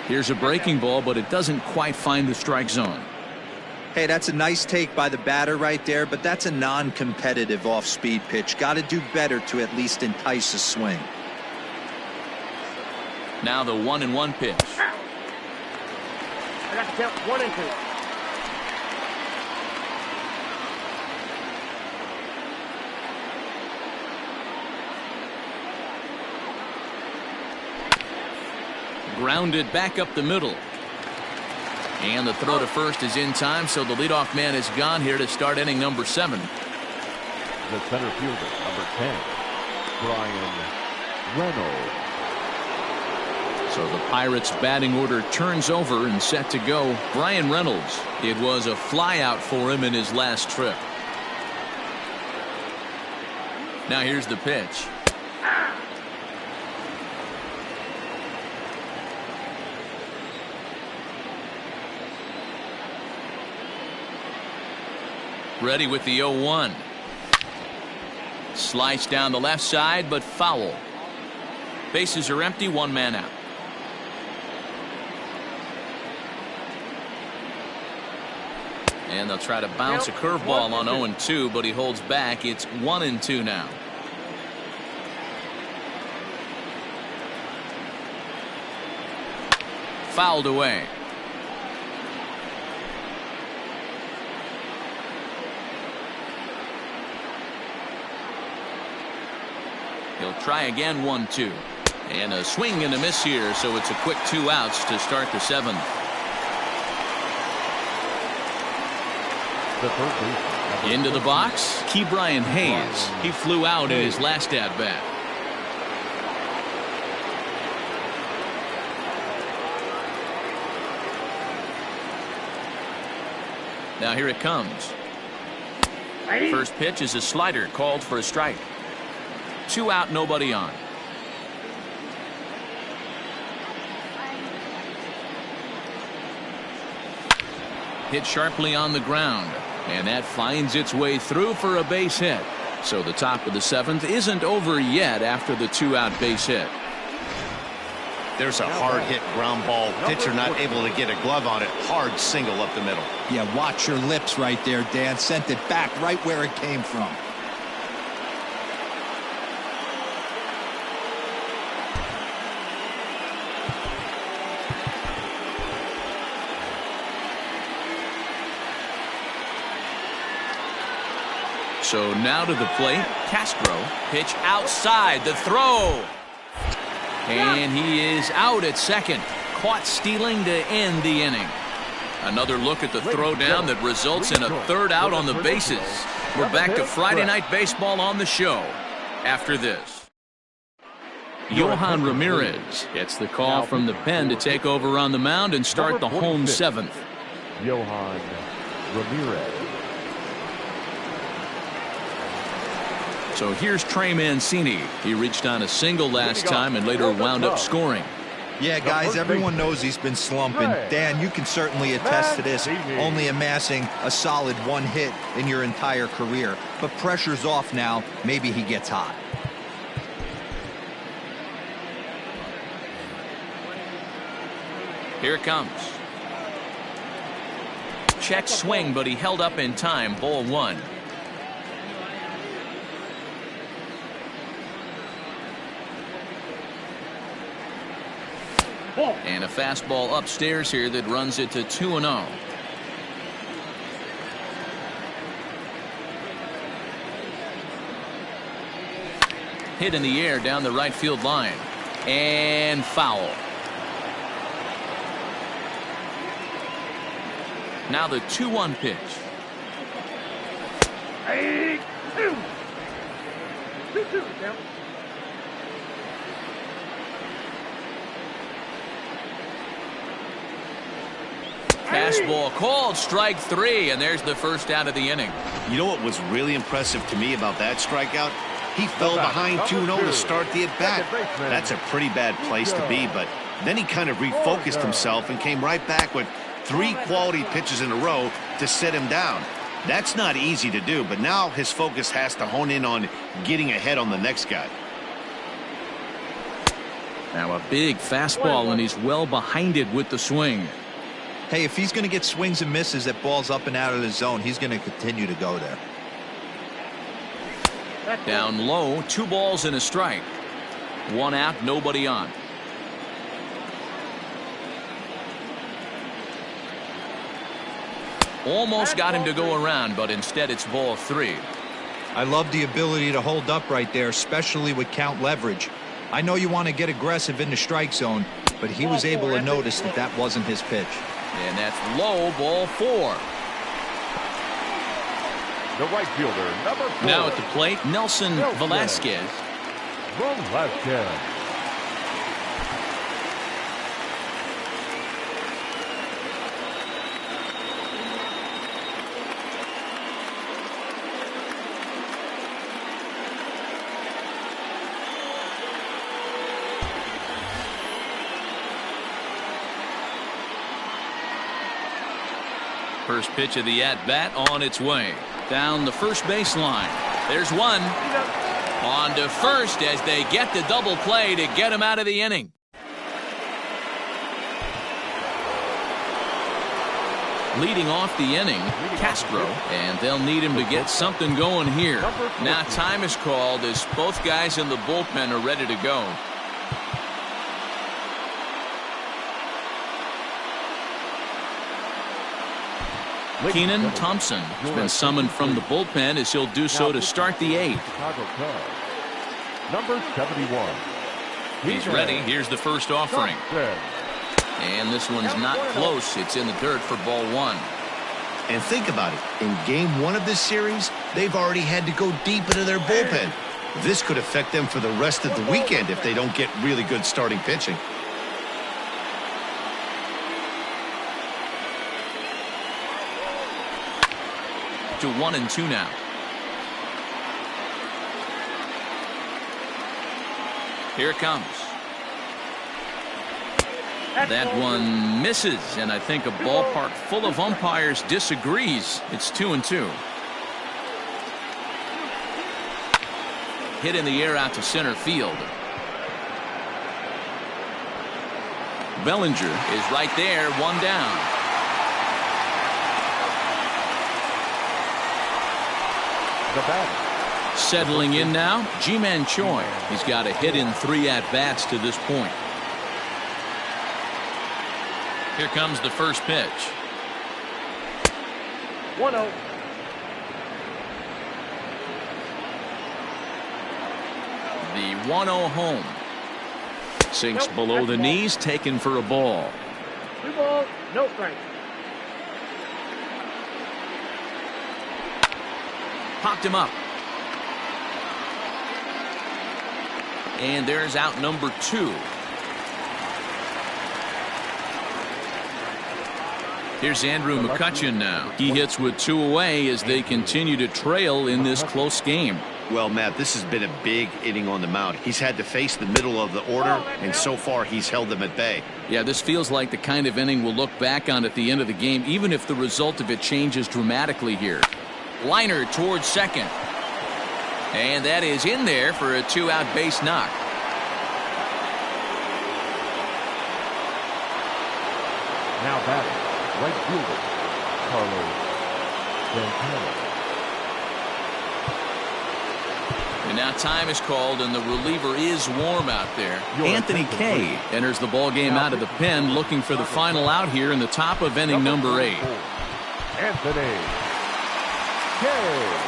Here's a breaking ball, but it doesn't quite find the strike zone. Hey, that's a nice take by the batter right there, but that's a non-competitive off-speed pitch. Got to do better to at least entice a swing. Now the 1-1 pitch. I got to count 1-2. Grounded back up the middle. And the throw to first is in time, so the leadoff man is gone here to start inning number 7. The center fielder, number 10, Bryan Reynolds. So the Pirates batting order turns over and set to go. Bryan Reynolds. It was a flyout for him in his last trip. Now here's the pitch. Ready with the 0-1. Slice down the left side, but foul. Bases are empty, 1 man out. And they'll try to bounce a curveball on 0-2, but he holds back. It's 1-2 now. Fouled away. He'll try again, 1-2. And a swing and a miss here, so it's a quick 2 outs to start the 7th. Into the box, Ke'Bryan Hayes. He flew out in his last at-bat. Now here it comes. First pitch is a slider called for a strike. 2 out, nobody on. Hit sharply on the ground, and that finds its way through for a base hit. So the top of the 7th isn't over yet after the 2-out base hit. There's a hard hit ground ball. Pitcher not able to get a glove on it. Hard single up the middle. Yeah, watch your lips right there, Dan. Sent it back right where it came from. So now to the plate, Castro. Pitch outside, the throw. And he is out at second. Caught stealing to end the inning. Another look at the throwdown that results in a 3rd out on the bases. We're back to Friday Night Baseball on the show after this. Johan Ramirez gets the call from the pen to take over on the mound and start the home 7th. Johan Ramirez. So here's Trey Mancini. He reached on a single last time and later wound up scoring. Yeah, guys, everyone knows he's been slumping. Dan, you can certainly attest to this, only amassing a solid 1 hit in your entire career. But pressure's off now. Maybe he gets hot. Here it comes. Check swing, but he held up in time. Ball 1. And a fastball upstairs here that runs it to 2-0. Hit in the air down the right field line. And foul. Now the 2-1 pitch. 2-2 down. Fastball called, strike 3, and there's the first out of the inning. You know what was really impressive to me about that strikeout? He fell behind 2-0 to start the at-bat. That's a pretty bad place to be, but then he kind of refocused himself and came right back with 3 quality pitches in a row to sit him down. That's not easy to do, but now his focus has to hone in on getting ahead on the next guy. Now a big fastball, and he's well behind it with the swing. Hey, if he's going to get swings and misses at balls up and out of the zone, he's going to continue to go there. Down low, 2 balls and a strike. 1 out, nobody on. Almost got him to go around, but instead it's ball 3. I love the ability to hold up right there, especially with count leverage. I know you want to get aggressive in the strike zone, but he was able to notice that that wasn't his pitch. And that's low, ball 4. The right fielder, number 4. Now at the plate, Nelson Velasquez. First pitch of the at-bat on its way. Down the first baseline. There's one. On to first as they get the double play to get him out of the inning. Leading off the inning, Castro, and they'll need him to get something going here. Now time is called as both guys in the bullpen are ready to go. Keenan Thompson has been summoned from the bullpen as he'll do so to start the eighth. Number 71. He's ready. Here's the first offering. And this one's not close. It's in the dirt for ball one. And think about it. In game one of this series, they've already had to go deep into their bullpen. This could affect them for the rest of the weekend if they don't get really good starting pitching. To 1-2 now. Here it comes. That one misses, and I think a ballpark full of umpires disagrees. It's 2-2. Hit in the air out to center field. Bellinger is right there, one down. The batter. Settling in now, Ji-Man Choi. He's got a hit in 3 at-bats to this point. Here comes the first pitch. 1-0. The 1-0 home. Sinks below the knees, taken for a ball. 2 balls, no strikes. Popped him up. And there's out number 2. Here's Andrew McCutchen now. He hits with 2 away as they continue to trail in this close game. Well, Matt, this has been a big inning on the mound. He's had to face the middle of the order, and so far he's held them at bay. Yeah, this feels like the kind of inning we'll look back on at the end of the game, even if the result of it changes dramatically here. Liner towards second. And that is in there for a 2-out base knock. Now batting, right fielder, Carlos Santana. And now time is called, and the reliever is warm out there. Anthony Kay enters the ball game out of the pen, looking for the final out here in the top of inning number 8. Anthony Kay.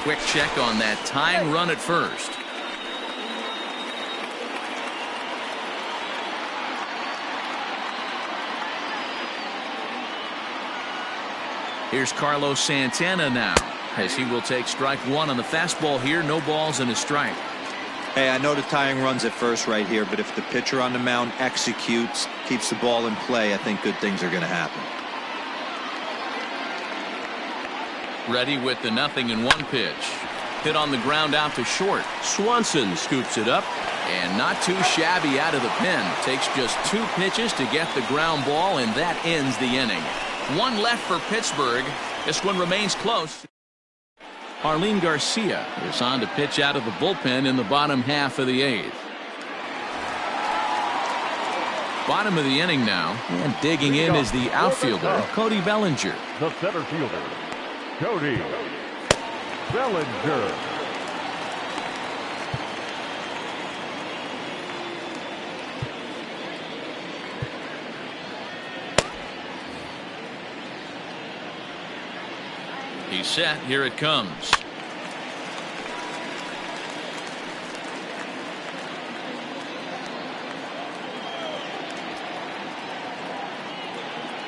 Quick check on that tying run at first. Here's Carlos Santana now, as he will take strike 1 on the fastball here. No balls and a strike. Hey, I know the tying runs at first right here, but if the pitcher on the mound executes, keeps the ball in play, I think good things are going to happen. Ready with the 0-1 pitch. Hit on the ground out to short. Swanson scoops it up, and not too shabby out of the pen. Takes just 2 pitches to get the ground ball, and that ends the inning. 1 left for Pittsburgh. This one remains close. Arlene Garcia is on to pitch out of the bullpen in the bottom half of the 8th. Bottom of the inning now, and digging in is the outfielder, Cody Bellinger. The center fielder, Cody Bellinger. He's set. Here it comes.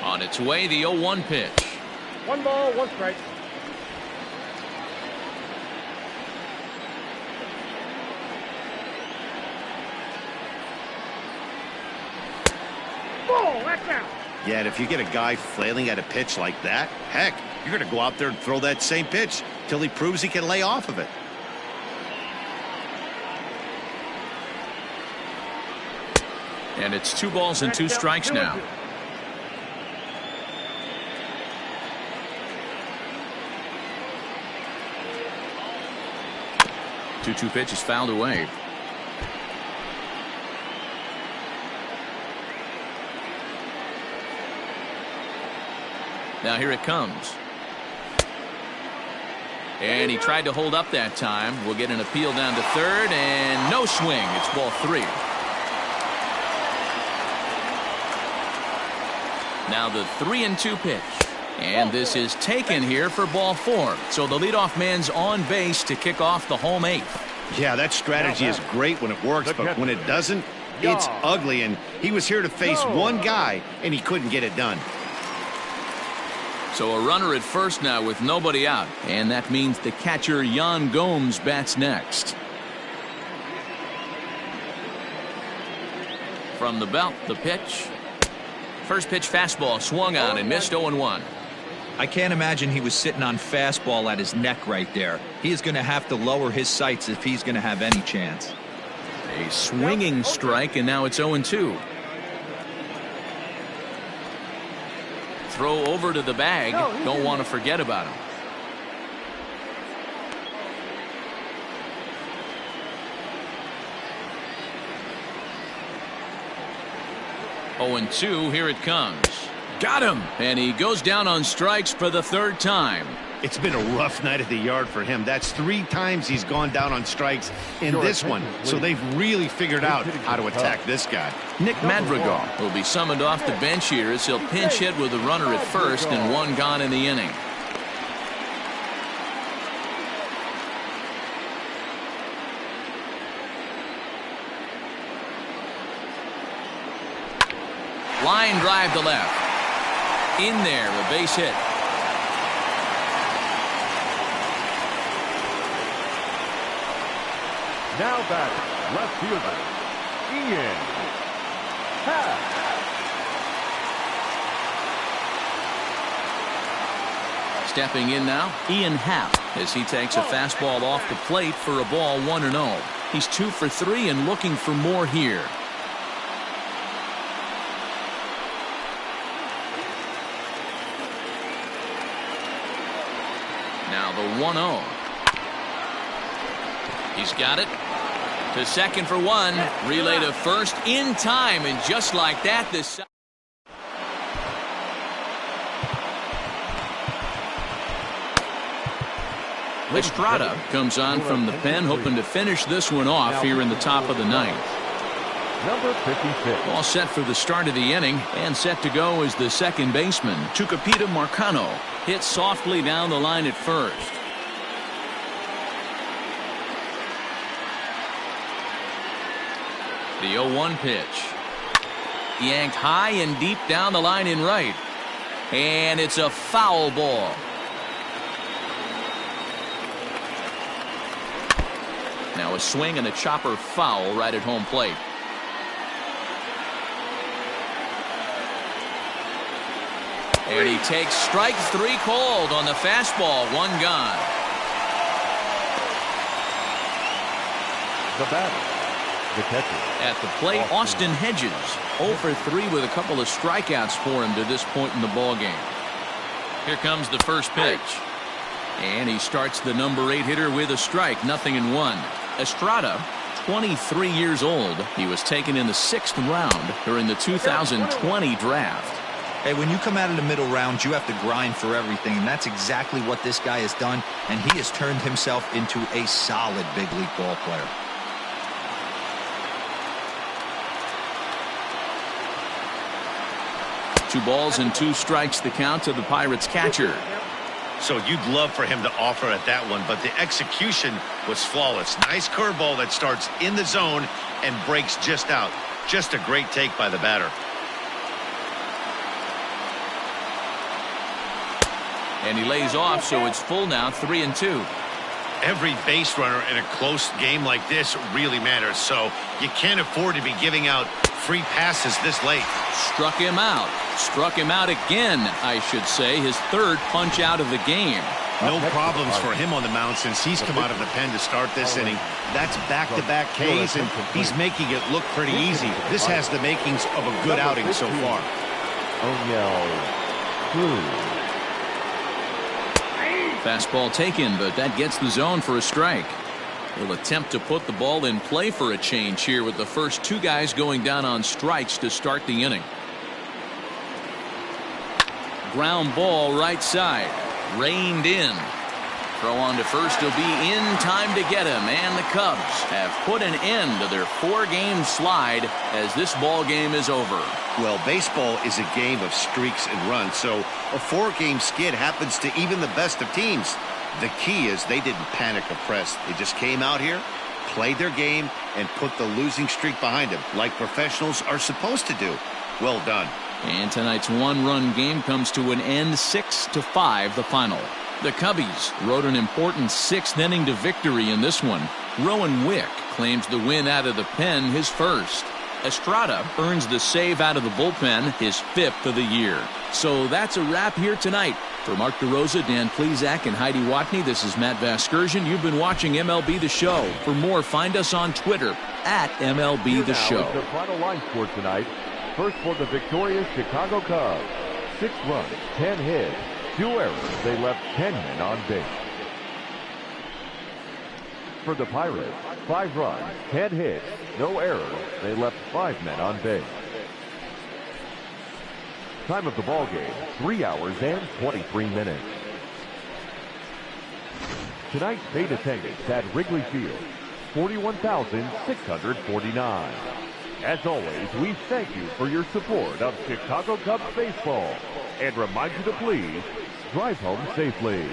On its way, the 0-1 pitch. 1 ball, 1 strike. Ball, that's out. Yeah, and if you get a guy flailing at a pitch like that, heck, you're going to go out there and throw that same pitch till he proves he can lay off of it. And it's 2 balls and 2 strikes now. Two pitch is fouled away. Now here it comes. And he tried to hold up that time. We'll get an appeal down to third, and no swing. It's ball 3. Now the 3-2 pitch. And this is taken here for ball 4. So the leadoff man's on base to kick off the home 8th. Yeah, that strategy is great when it works, but when it doesn't, it's ugly. And he was here to face one guy, and he couldn't get it done. So a runner at first now with nobody out. And that means the catcher, Yan Gomes, bats next. From the belt, the pitch. First pitch fastball swung on and missed 0-1. I can't imagine he was sitting on fastball at his neck right there. He is going to have to lower his sights if he's going to have any chance. A swinging strike, and now it's 0-2. Throw over to the bag. Don't want to forget about him. Oh, and 2. Here it comes. Got him. And he goes down on strikes for the 3rd time. It's been a rough night at the yard for him. That's 3 times he's gone down on strikes in this one. So they've really figured out how to attack this guy. Nick Madrigal will be summoned off the bench here as he'll pinch hit with a runner at first and 1 gone in the inning. Line drive to left. In there, a base hit. Now back, left fielder, Ian Happ. Stepping in now, Ian Happ, as he takes a fastball off the plate for a ball 1-0. He's 2 for 3 and looking for more here. Now the 1-0. He's got it. To second for 1. Relay to first in time. And just like that, this... Estrada comes on from the pen, hoping to finish this one off here in the top of the 9th. Number 56. All set for the start of the inning, and set to go is the second baseman, Tucupita Marcano. Hit softly down the line at first. The 0-1 pitch. Yanked high and deep down the line in right. And it's a foul ball. Now a swing and a chopper foul right at home plate. And he takes strike 3 cold on the fastball. 1 gone. The batter, the catcher. At the plate, Austin Hedges. 0 for 3 with a couple of strikeouts for him to this point in the ball game. Here comes the first pitch. And he starts the number 8 hitter with a strike. 0-1. Estrada, 23 years old. He was taken in the 6th round during the 2020 draft. Hey, when you come out of the middle rounds, you have to grind for everything, and that's exactly what this guy has done, and he has turned himself into a solid big league ball player. Two balls and 2 strikes the count to the Pirates catcher. So you'd love for him to offer at that one, but the execution was flawless. Nice curveball that starts in the zone and breaks just out. Just a great take by the batter. And he lays off, so it's full now, 3-2. Every base runner in a close game like this really matters, so you can't afford to be giving out free passes this late. Struck him out. Struck him out again, I should say. His 3rd punch out of the game. No problems for him on the mound since he's come out of the pen to start this inning. That's back-to-back Ks, and he's making it look pretty easy. This has the makings of a good outing so far. Fastball taken, but that gets the zone for a strike. He'll attempt to put the ball in play for a change here with the first 2 guys going down on strikes to start the inning. Ground ball right side. Reined in. Throw on to first will be in time to get him, and the Cubs have put an end to their 4-game slide as this ball game is over. Well, baseball is a game of streaks and runs, so a 4-game skid happens to even the best of teams. The key is they didn't panic or press. They just came out here, played their game, and put the losing streak behind them, like professionals are supposed to do. Well done. And tonight's 1-run game comes to an end, 6-5 the final. The Cubbies rode an important 6th inning to victory in this one. Rowan Wick claims the win out of the pen, his first. Estrada earns the save out of the bullpen, his 5th of the year. So that's a wrap here tonight. For Mark DeRosa, Dan Plezak, and Heidi Watney, this is Matt Vasgersian. You've been watching MLB The Show. For more, find us on Twitter at MLB The Show. The final line score tonight. First for the victorious Chicago Cubs. 6 runs, 10 hits, 2 errors. They left 10 men on base. For the Pirates, 5 runs, 10 hits, no errors. They left 5 men on base. Time of the ball game, 3 hours and 23 minutes. Tonight's paid attendance at Wrigley Field, 41,649. As always, we thank you for your support of Chicago Cubs baseball and remind you to please drive home safely.